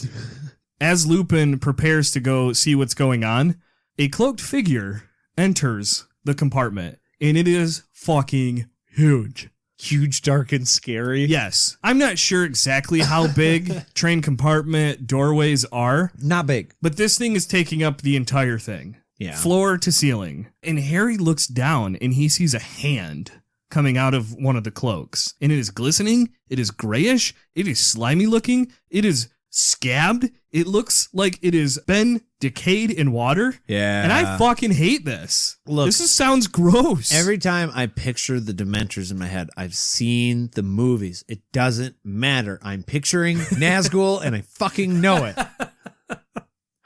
As Lupin prepares to go see what's going on, a cloaked figure enters the compartment, and it is fucking huge. Huge, dark, and scary. Yes, I'm not sure exactly how big train compartment doorways are, Not big. but this thing is taking up the entire thing. Yeah. Floor to ceiling. And Harry looks down and he sees a hand coming out of one of the cloaks. And it is glistening. It is grayish. It is slimy looking. It is scabbed. It looks like it has been decayed in water. Yeah. And I fucking hate this. Look, Sounds gross. every time I picture the Dementors in my head, I've seen the movies. It doesn't matter. I'm picturing Nazgul and I fucking know it.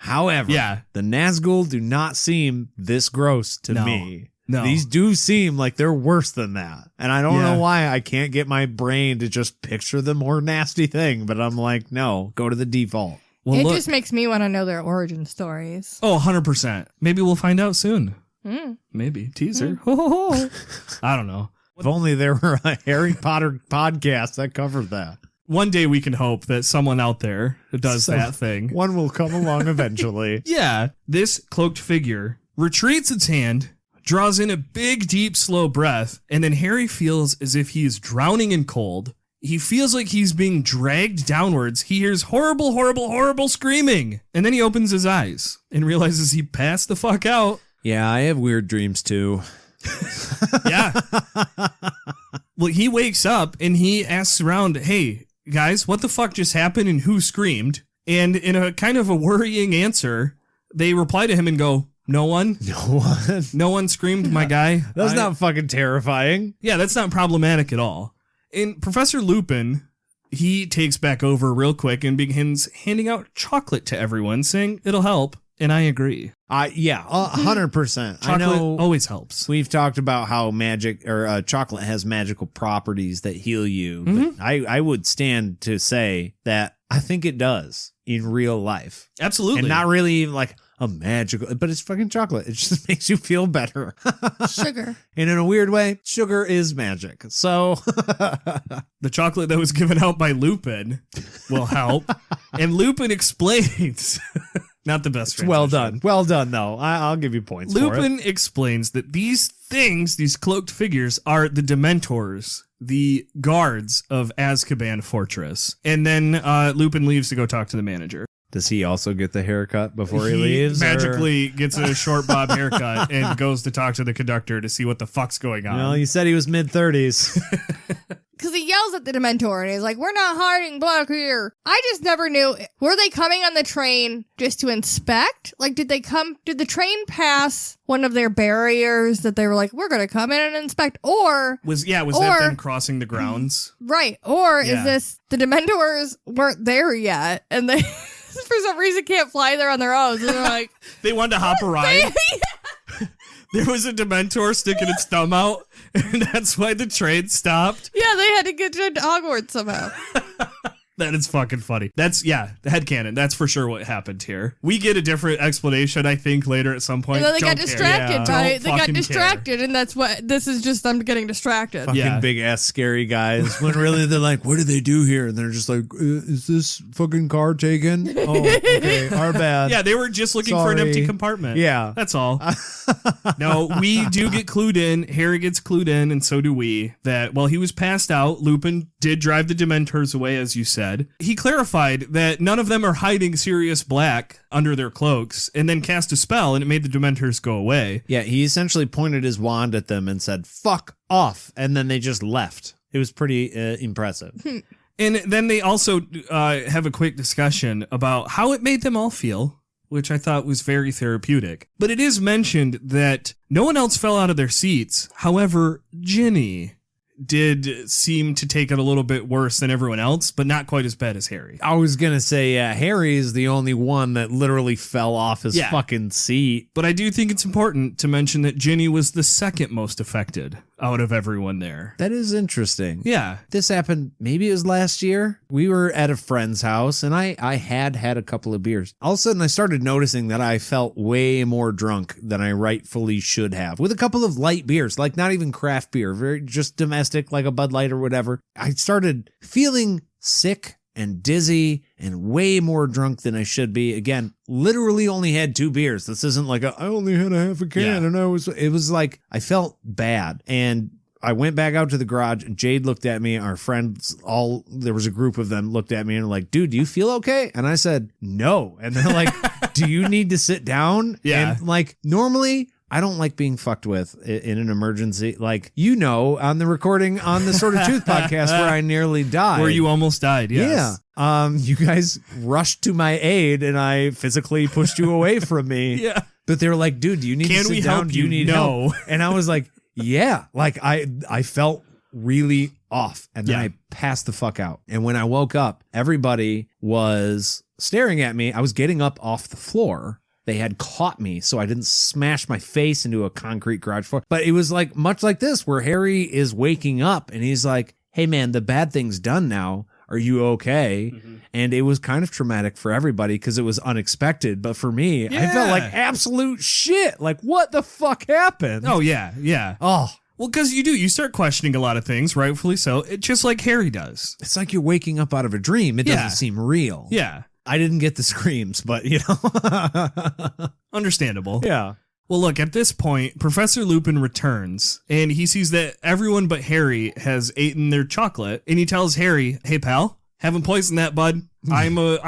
However, Yeah. the Nazgul do not seem this gross to No. me. No. These do seem like they're worse than that. And I don't Yeah. know why I can't get my brain to just picture the more nasty thing, but I'm like, no, go to the default. Well, It look. just makes me want to know their origin stories. Oh, 100%. Maybe we'll find out soon. Mm. Maybe. Teaser. Ho, ho, ho. I don't know. If only there were a Harry Potter podcast that covered that. One day we can hope that someone out there does So- that thing. One will come along eventually. Yeah. This cloaked figure retreats its hand, draws in a big, deep, slow breath, and then Harry feels as if he is drowning in cold. He feels like he's being dragged downwards. He hears horrible, horrible, horrible screaming. And then he opens his eyes and realizes he passed the fuck out. Yeah, I have weird dreams too. Yeah. Well, he wakes up and he asks around, hey, guys, what the fuck just happened and who screamed? And in a kind of a worrying answer, they reply to him and go, no one. No one. No one screamed, my guy. That's not fucking terrifying. Yeah, that's not problematic at all. And Professor Lupin, he takes back over real quick and begins handing out chocolate to everyone, saying it'll help. And I agree. Yeah, 100%. I Chocolate know always helps. we've talked about how magic or chocolate has magical properties that heal you. But I would stand to say that I think it does in real life. Absolutely. And not really even like a magical, but it's fucking chocolate. It just makes you feel better. Sugar. And in a weird way, sugar is magic. So The chocolate that was given out by Lupin will help. And Lupin explains, not the best well transition. done. Well done, though. I'll give you points for it. Lupin explains that these things, these cloaked figures, are the Dementors, the guards of Azkaban Fortress. And then Lupin leaves to go talk to the manager. Does he also get the haircut before he leaves? Magically gets a short bob haircut and goes to talk to the conductor to see what the fuck's going on. Well, you said he was mid-30s. Because he yells at the Dementor and he's like, we're not hiding Black here. I just never knew. Were they coming on the train just to inspect? Like, did the train pass one of their barriers that they were like, we're going to come in and inspect? Or, Was that them crossing the grounds? right. Or Yeah. is this the Dementors weren't there yet and they, for some reason, can't fly there on their own? So they're like, They wanted to hop a ride. There was a Dementor sticking its thumb out, and that's why the train stopped. yeah, they had to get to Hogwarts somehow. That is fucking funny. That's, the headcanon. That's for sure what happened here. We get a different explanation, I think, later at some point. And then they Don't got care. distracted Yeah. by Don't they got fucking distracted, and that's what this is just them getting distracted. Fucking Yeah. big ass scary guys. When really they're like, what do they do here? And they're just like, is this fucking car taken? Oh, okay. Our bad. Yeah, they were just looking for an Sorry. empty compartment. Yeah. That's all. No, we do get clued in. Harry gets clued in, and so do we, that while he was passed out, Lupin did drive the Dementors away, as you said. He clarified that none of them are hiding Sirius Black under their cloaks, and then cast a spell, and it made the Dementors go away. Yeah, he essentially pointed his wand at them and said, fuck off. And then they just left. It was pretty impressive. And then they also have a quick discussion about how it made them all feel, which I thought was very therapeutic. But it is mentioned that no one else fell out of their seats. However, Ginny did seem to take it a little bit worse than everyone else, but not quite as bad as Harry. I was going to say, Harry is the only one that literally fell off his Yeah. fucking seat. But I do think it's important to mention that Ginny was the second most affected out of everyone there. That is interesting. Yeah. This happened, maybe it was last year. We were at a friend's house and I had a couple of beers. All of a sudden I started noticing that I felt way more drunk than I rightfully should have with a couple of light beers, like not even craft beer, very just domestic, like a Bud Light or whatever. I started feeling sick and dizzy and way more drunk than I should be. Again, literally only had 2 beers. This isn't like I only had a half a can Yeah. and it was like I felt bad. And I went back out to the garage and Jade looked at me. Our friends there was a group of them looked at me and were like, dude, do you feel okay? And I said, no. And they're like, do you need to sit down? Yeah. And like normally I don't like being fucked with in an emergency. Like, on the recording on the Sort of Truth podcast where I nearly died. Where you almost died, yes. Yeah. You guys rushed to my aid and I physically pushed you away from me. Yeah. But they were like, dude, do you need Can to sit we down? help Do you you? need No. help? And I was like, yeah. Like I felt really off. And then I passed the fuck out. And when I woke up, everybody was staring at me. I was getting up off the floor. They had caught me so I didn't smash my face into a concrete garage floor. But it was like much like this, where Harry is waking up and he's like, hey man, the bad thing's done now. Are you okay? Mm-hmm. And it was kind of traumatic for everybody because it was unexpected. But for me, I felt like absolute shit. Like, what the fuck happened? Oh, yeah. Yeah. Oh. Well, because you start questioning a lot of things, rightfully so. It's just like Harry does. It's like you're waking up out of a dream. It doesn't seem real. Yeah. I didn't get the screams, but, you know. Understandable. Yeah. Well, look, at this point, Professor Lupin returns, and he sees that everyone but Harry has eaten their chocolate, and he tells Harry, hey, pal, haven't poisoned that, bud. I'm a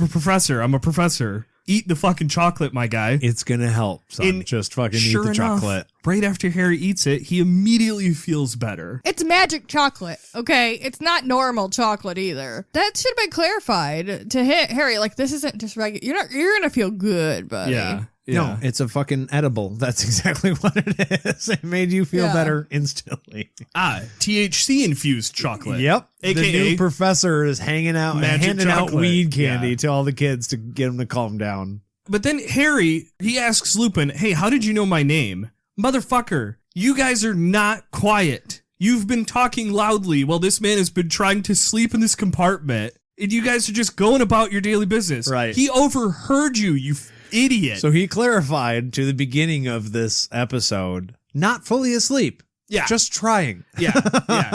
professor. I'm a professor. Eat the fucking chocolate, my guy. It's gonna help, son. And just fucking eat the chocolate. Right after Harry eats it, he immediately feels better. It's magic chocolate, okay? It's not normal chocolate either. That should have been clarified to Harry. Like, this isn't just regular. You're gonna feel good, buddy. Yeah. No, it's a fucking edible. That's exactly what it is. It made you feel better instantly. THC infused chocolate. Yep. AKA the new professor is hanging out and handing out weed candy to all the kids to get them to calm down. But then Harry, he asks Lupin, hey, how did you know my name? Motherfucker, you guys are not quiet. You've been talking loudly while this man has been trying to sleep in this compartment. And you guys are just going about your daily business. Right. He overheard you, you idiot. So he clarified to the beginning of this episode, not fully asleep. Yeah. Just trying. Yeah.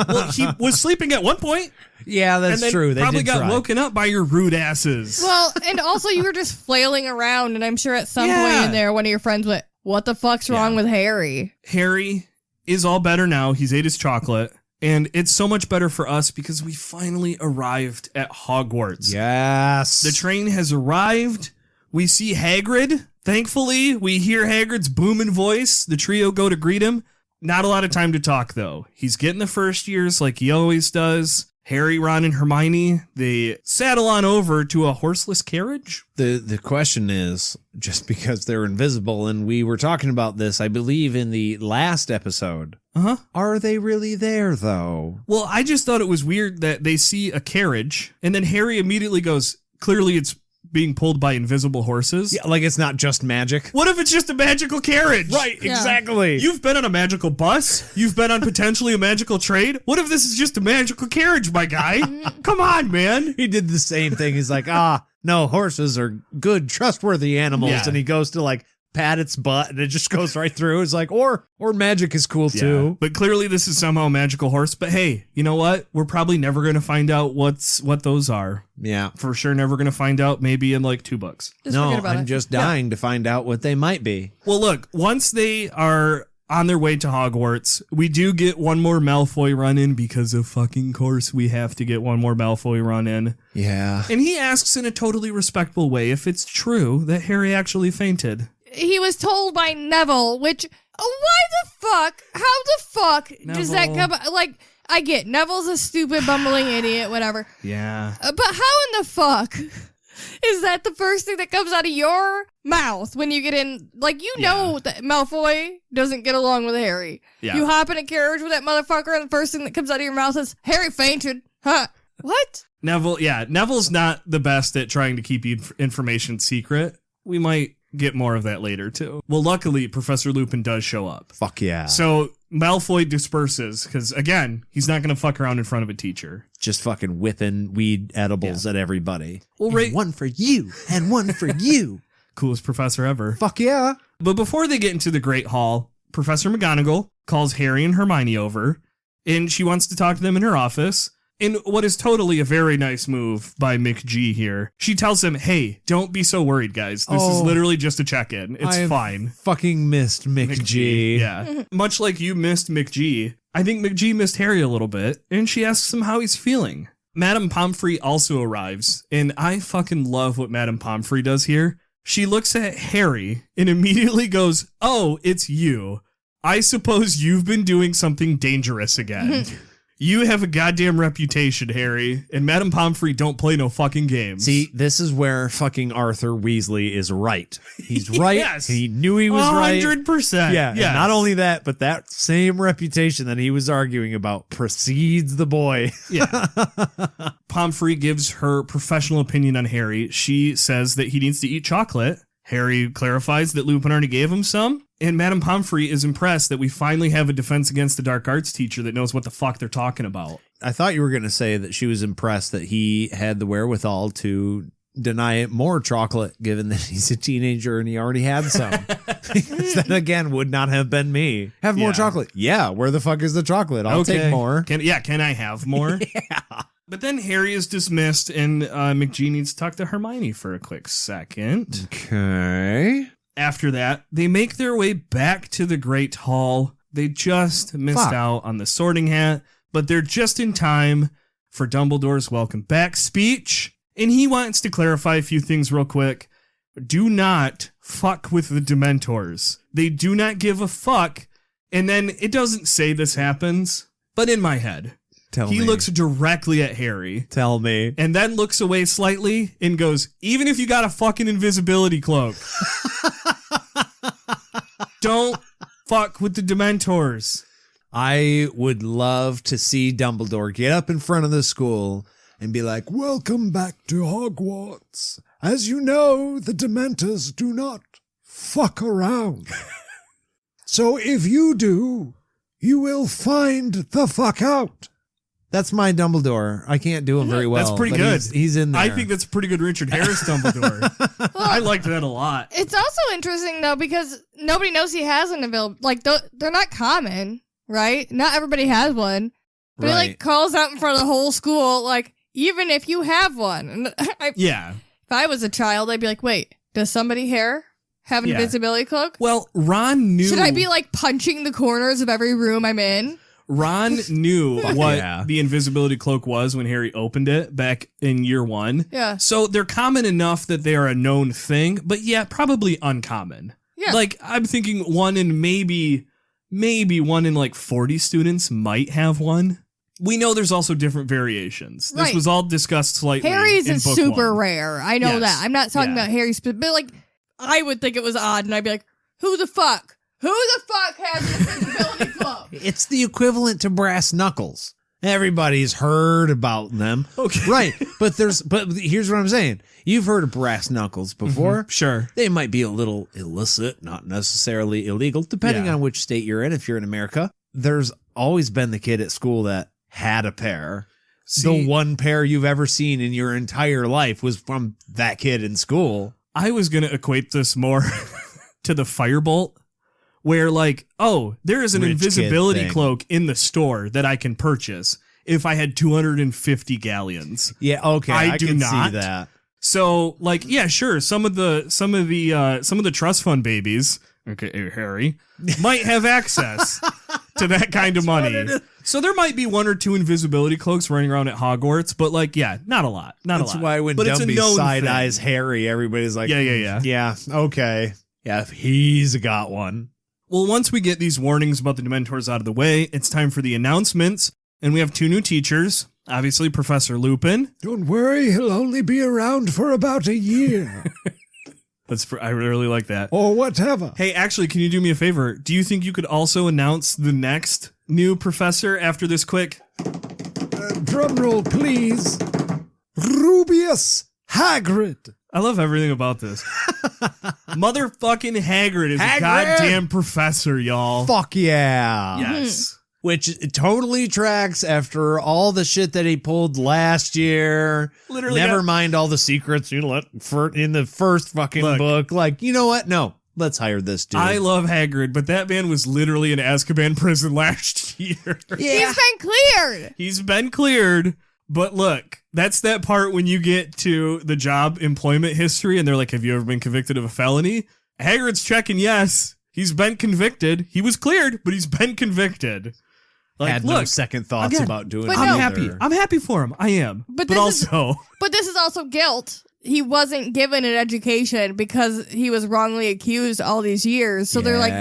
Well, he was sleeping at one point. Yeah, that's and then true. They probably did got try. woken up by your rude asses. Well, and also you were just flailing around, and I'm sure at some point in there, one of your friends went, what the fuck's wrong with Harry? Harry is all better now. He's ate his chocolate. And it's so much better for us because we finally arrived at Hogwarts. Yes. The train has arrived. We see Hagrid. Thankfully, we hear Hagrid's booming voice. The trio go to greet him. Not a lot of time to talk, though. He's getting the first years like he always does. Harry, Ron, and Hermione, they saddle on over to a horseless carriage. The question is, just because they're invisible, and we were talking about this, I believe, in the last episode. Are they really there, though? Well, I just thought it was weird that they see a carriage, and then Harry immediately goes, clearly it's being pulled by invisible horses. Yeah, like it's not just magic. What if it's just a magical carriage? Right, exactly. You've been on a magical bus. You've been on potentially a magical train. What if this is just a magical carriage, my guy? Come on, man. He did the same thing. He's like, no, horses are good, trustworthy animals. Yeah. And he goes to like pat its butt and it just goes right through. It's like, or magic is cool too. But clearly this is somehow a magical horse. But hey, you know what? We're probably never going to find out what those are. Yeah. For sure never going to find out, maybe in like 2 books. I'm just dying to find out what they might be. Well, look, once they are on their way to Hogwarts, we do get one more Malfoy run in because of fucking course we have to get one more Malfoy run in. Yeah. And he asks in a totally respectful way if it's true that Harry actually fainted. He was told by Neville, which, why the fuck? How the fuck does that come? Like, I get Neville's a stupid, bumbling idiot, whatever. Yeah. But how in the fuck is that the first thing that comes out of your mouth when you get in? Like, you know that Malfoy doesn't get along with Harry. Yeah. You hop in a carriage with that motherfucker, and the first thing that comes out of your mouth is, Harry fainted. Huh? What? Neville's not the best at trying to keep information secret. We might get more of that later, too. Well, luckily, Professor Lupin does show up. Fuck yeah. So Malfoy disperses, because, again, he's not going to fuck around in front of a teacher. Just fucking whipping weed edibles at everybody. Well, right. One for you, and one for you. Coolest professor ever. Fuck yeah. But before they get into the Great Hall, Professor McGonagall calls Harry and Hermione over, and she wants to talk to them in her office. In what is totally a very nice move by McG here, she tells him, hey, don't be so worried, guys. This is literally just a check-in. It's fine. Fucking missed McG. Yeah. Much like you missed McG, I think McG missed Harry a little bit, and she asks him how he's feeling. Madame Pomfrey also arrives, and I fucking love what Madame Pomfrey does here. She looks at Harry and immediately goes, oh, it's you. I suppose you've been doing something dangerous again. You have a goddamn reputation, Harry, and Madame Pomfrey don't play no fucking games. See, this is where fucking Arthur Weasley is right. He's right. Yes. He knew he was 100%. right. Yeah. Yes. And not only that, but that same reputation that he was arguing about precedes the boy. Yeah. Pomfrey gives her professional opinion on Harry. She says that he needs to eat chocolate. Harry clarifies that Lupin already gave him some. And Madame Pomfrey is impressed that we finally have a defense against the dark arts teacher that knows what the fuck they're talking about. I thought you were going to say that she was impressed that he had the wherewithal to deny it more chocolate, given that he's a teenager and he already had some. Because that, again, would not have been me. Have more chocolate. Yeah, where the fuck is the chocolate? I'll take more. Can I have more? Yeah. But then Harry is dismissed and McGee needs to talk to Hermione for a quick second. Okay. After that, they make their way back to the Great Hall. They just missed out on the Sorting Hat, but they're just in time for Dumbledore's welcome back speech. And he wants to clarify a few things real quick. Do not fuck with the Dementors. They do not give a fuck. And then it doesn't say this happens, but in my head, he looks directly at Harry. Tell me. And then looks away slightly and goes, even if you got a fucking invisibility cloak, don't fuck with the Dementors. I would love to see Dumbledore get up in front of the school and be like, welcome back to Hogwarts. As you know, the Dementors do not fuck around. So if you do, you will find the fuck out. That's my Dumbledore. I can't do him very well. That's pretty good. He's in there. I think that's pretty good Richard Harris Dumbledore. I liked that a lot. It's also interesting, though, because nobody knows he has an available. Like, they're not common, right? Not everybody has one. But he, like, calls out in front of the whole school, like, even if you have one. And Yeah. If I was a child, I'd be like, wait, does somebody here have an invisibility cloak? Well, Ron knew. Should I be, like, punching the corners of every room I'm in? Ron knew what the invisibility cloak was when Harry opened it back in year 1. Yeah. So they're common enough that they are a known thing, but yeah, probably uncommon. Yeah. Like, I'm thinking one in maybe one in like 40 students might have one. We know there's also different variations. This was all discussed slightly. Harry's in is book super 1. rare. I know that. I'm not talking about Harry's, but like, I would think it was odd, and I'd be like, who the fuck? Who the fuck has an invisibility cloak? It's the equivalent to brass knuckles. Everybody's heard about them. Okay. Right. But here's what I'm saying. You've heard of brass knuckles before. Mm-hmm. Sure. They might be a little illicit, not necessarily illegal, depending on which state you're in. If you're in America, there's always been the kid at school that had a pair. The one pair you've ever seen in your entire life was from that kid in school. I was going to equate this more to the firebolt. Where like, oh, there is an invisibility cloak in the store that I can purchase if I had 250 galleons. Yeah, okay, I do can not see that. So like, yeah, sure, some of the trust fund babies, okay, Harry, might have access to that kind of money. So there might be 1 or 2 invisibility cloaks running around at Hogwarts, but like, yeah, not a lot. That's why when Dumby side eyes Harry, everybody's like, yeah, okay, yeah, if he's got one. Well, once we get these warnings about the Dementors out of the way, it's time for the announcements. And we have 2 new teachers. Obviously, Professor Lupin. Don't worry, he'll only be around for about a year. I really like that. Or whatever. Hey, actually, can you do me a favor? Do you think you could also announce the next new professor after this quick? Drum roll, please. Rubius Hagrid. I love everything about this. Motherfucking Hagrid is a goddamn professor, y'all. Fuck yeah. Yes. Which totally tracks after all the shit that he pulled last year. Literally. Never mind all the secrets you let in the first fucking book. Like, you know what? No, let's hire this dude. I love Hagrid, but that man was literally in Azkaban prison last year. Yeah. He's been cleared. He's been cleared. But look, that's that part when you get to the job employment history and they're like, have you ever been convicted of a felony? Hagrid's checking yes. He's been convicted. He was cleared, but he's been convicted. Like, had no second thoughts about doing it. I'm happy for him. I am. But this is also guilt. he wasn't given an education because he was wrongly accused all these years. So they're like,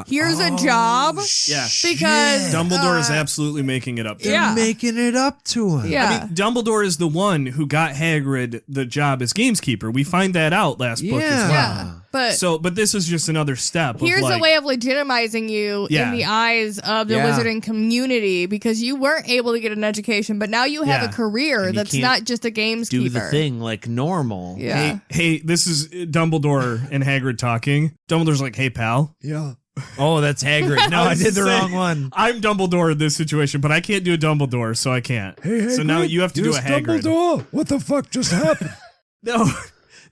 here's a job. Yeah. Because Dumbledore is absolutely making it up to him. They're making it up to him. Yeah. I mean, Dumbledore is the one who got Hagrid the job as gameskeeper. We find that out last book as well. Yeah. But this is just another step. here's of a way of legitimizing you in the eyes of the wizarding community because you weren't able to get an education, but now you have a career that's not just a gameskeeper. Do the thing like normal. Yeah. Hey, this is Dumbledore and Hagrid talking. Dumbledore's like, hey, pal. Yeah. Oh, that's Hagrid. No, I did the wrong one. I'm Dumbledore in this situation, but I can't do a Dumbledore, so I can't. Hey, so now you have to do a yes, Hagrid. Dumbledore, what the fuck just happened? No.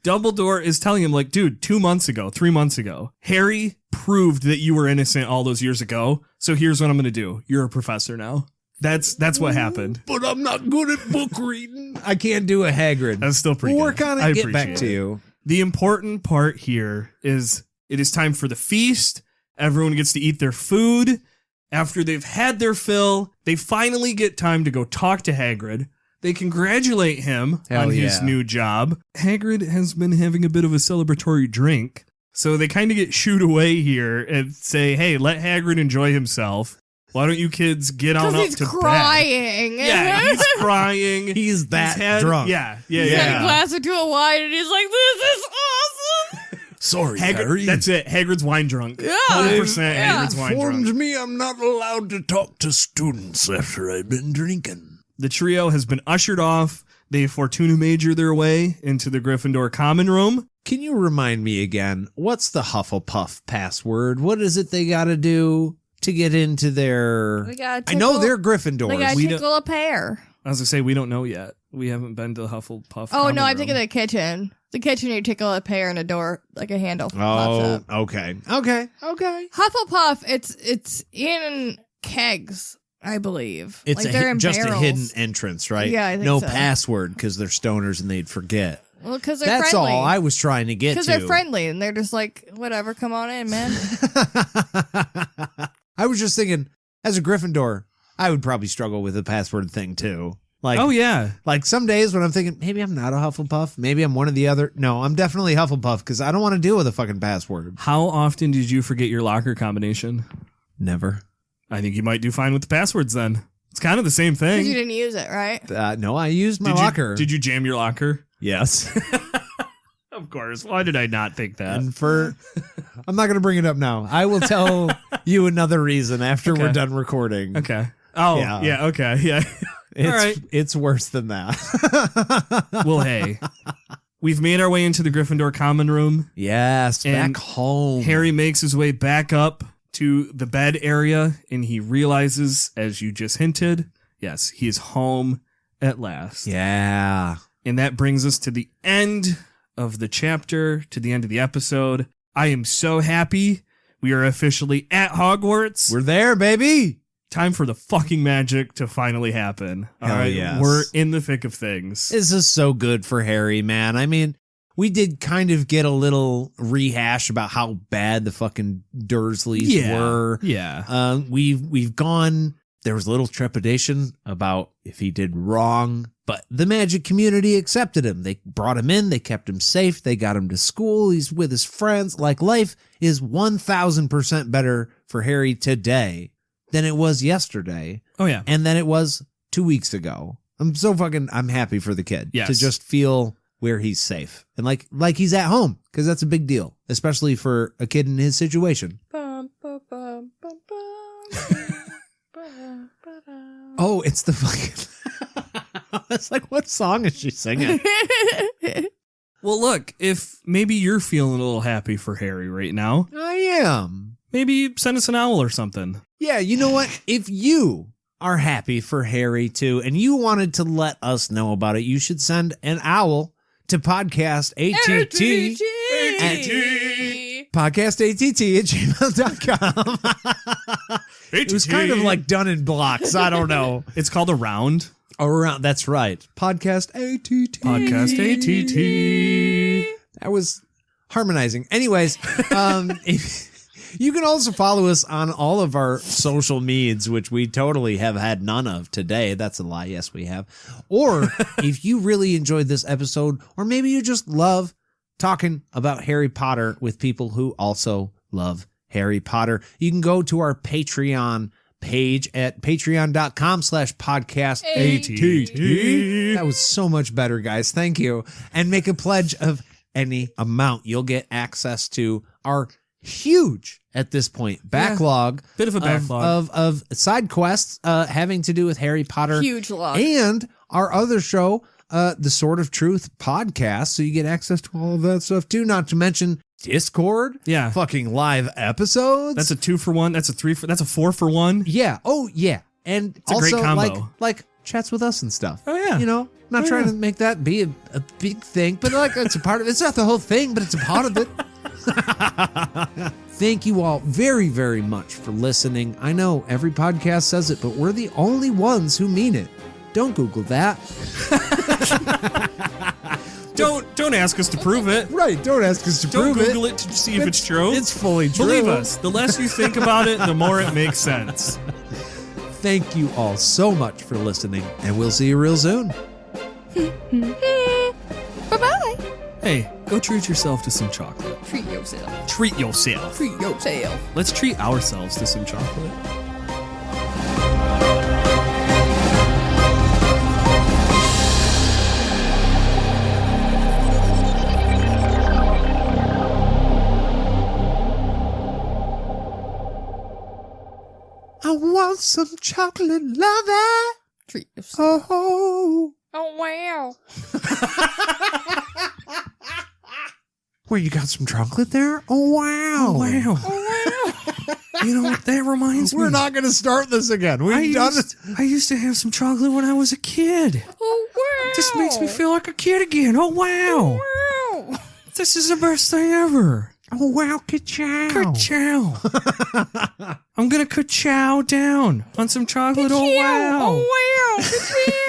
Dumbledore is telling him, like, dude, 3 months ago, Harry proved that you were innocent all those years ago. So here's what I'm going to do. You're a professor now. That's what happened. But I'm not good at book reading. I can't do a Hagrid. That's still pretty Work good. on it. I Get back appreciate to it. you. The important part here is it is time for the feast. Everyone gets to eat their food. After they've had their fill, they finally get time to go talk to Hagrid. They congratulate him on his new job. Hagrid has been having a bit of a celebratory drink. So they kind of get shooed away here and say, hey, let Hagrid enjoy himself. Why don't you kids get on up to crying. bed? Yeah, he's crying. He's that drunk. Yeah. He's had a glass or two of wine and he's like, this is awesome. Sorry, Harry. That's it. Hagrid's wine drunk. Yeah. 100% Hagrid's wine drunk. Informed me I'm not allowed to talk to students after I've been drinking. The trio has been ushered off. They Fortuna Major their way into the Gryffindor common room. Can you remind me again, what's the Hufflepuff password? What is it they got to do to get into their... I know they're Gryffindors. They got to tickle a pear. I was going to say, we don't know yet. We haven't been to the Hufflepuff Oh, common no, I'm room. thinking of the kitchen. The kitchen, you tickle a pear and a door, like a handle pops up. Okay. Hufflepuff, it's in kegs, I believe. It's like they're in just barrels. a hidden entrance, right? Yeah, I think no so. password because they're stoners and they'd forget. Well, because they're That's friendly. all I was trying to get to. Because they're friendly and they're just like, whatever, come on in, man. I was just thinking, as a Gryffindor, I would probably struggle with the password thing too. Like, oh, yeah. Like some days when I'm thinking, maybe I'm not a Hufflepuff. Maybe I'm one of the other. No, I'm definitely Hufflepuff because I don't want to deal with a fucking password. How often did you forget your locker combination? Never. I think you might do fine with the passwords then. It's kind of the same Because thing. you didn't use it, right? No, I used my Did locker. Did you jam your locker? Yes. Of course. Why did I not think that? And I'm not going to bring it up now. I will tell you another reason after we're done recording. Okay. Oh, yeah. Okay. Yeah. All right. It's worse than that. Well, hey, we've made our way into the Gryffindor common room. Yes, And back home. Harry makes his way back up to the bed area, and he realizes, as you just hinted, yes, he is home at last. Yeah. And that brings us to the end of the chapter, to the end of the episode. I am so happy. We are officially at Hogwarts. We're there, baby. Time for the fucking magic to finally happen. All Hell right, yes. we're in the thick of things. This is so good for Harry, man. I mean, we did kind of get a little rehash about how bad the fucking Dursleys were. Yeah. We've gone. There was a little trepidation about if he did wrong, but the magic community accepted him. They brought him in. They kept him safe. They got him to school. He's with his friends. Like, life is 1,000% better for Harry today than it was yesterday. Oh, yeah. And than it was 2 weeks ago. I'm happy for the kid Yes. to just feel where he's safe and like he's at home, because that's a big deal, especially for a kid in his situation. Bum, bum, bum, bum, bum. Oh, it's the fucking. It's like, what song is she singing? Well, look, if maybe you're feeling a little happy for Harry right now, I am. maybe send us an owl or something. Yeah, you know what? If you are happy for Harry too, and you wanted to let us know about it, you should send an owl to podcast ATT. Podcast ATT@gmail.com. It was kind of like done in blocks. I don't know. It's called a round. Around, that's right. Podcast ATT. Podcast ATT. That was harmonizing. Anyways, You can also follow us on all of our social medias, which we totally have had none of today. That's a lie. Yes, we have. Or if you really enjoyed this episode, or maybe you just love talking about Harry Potter with people who also love Harry Potter, you can go to our Patreon page at patreon.com/podcast ATT. That was so much better, guys. Thank you. And make a pledge of any amount. You'll get access to our huge, at this point, backlog. Bit of a backlog. Of side quests having to do with Harry Potter. Huge log. And our other show, the Sword of Truth podcast. So you get access to all of that stuff too. Not to mention Discord. Yeah. Fucking live episodes. That's a 2-for-1. That's a 4-for-1. Yeah. Oh, yeah. And It's a also great combo. like chats with us and stuff. Oh, yeah. You know, not trying to make that be a big thing, but like it's a part of it. It's not the whole thing, but it's a part of it. Thank you all very, very much for listening. I know every podcast says it, but we're the only ones who mean it. Don't Google that. Don't ask us to prove it. Right. Don't ask us to Don't prove Google it to see if it's true. It's fully true. Believe us. The less you think about it, the more it makes sense. Thank you all so much for listening, and we'll see you real soon. Bye-bye. Hey, go treat yourself to some chocolate. Treat yourself. Treat yourself. Treat yourself. Let's treat ourselves to some chocolate. I want some chocolate lover. Treat yourself. Oh. Oh, wow. Where you got some chocolate there? Oh, wow. Wow. Oh, wow. You know what that reminds me? We're not going to start this again. We've done it. I used to have some chocolate when I was a kid. Oh, wow. It just makes me feel like a kid again. Oh, wow. Oh, wow. This is the best thing ever. Oh, wow. Ka-chow. Ka-chow. I'm going to ka-chow down on some chocolate. Oh, wow. Oh, wow. Ka-chow.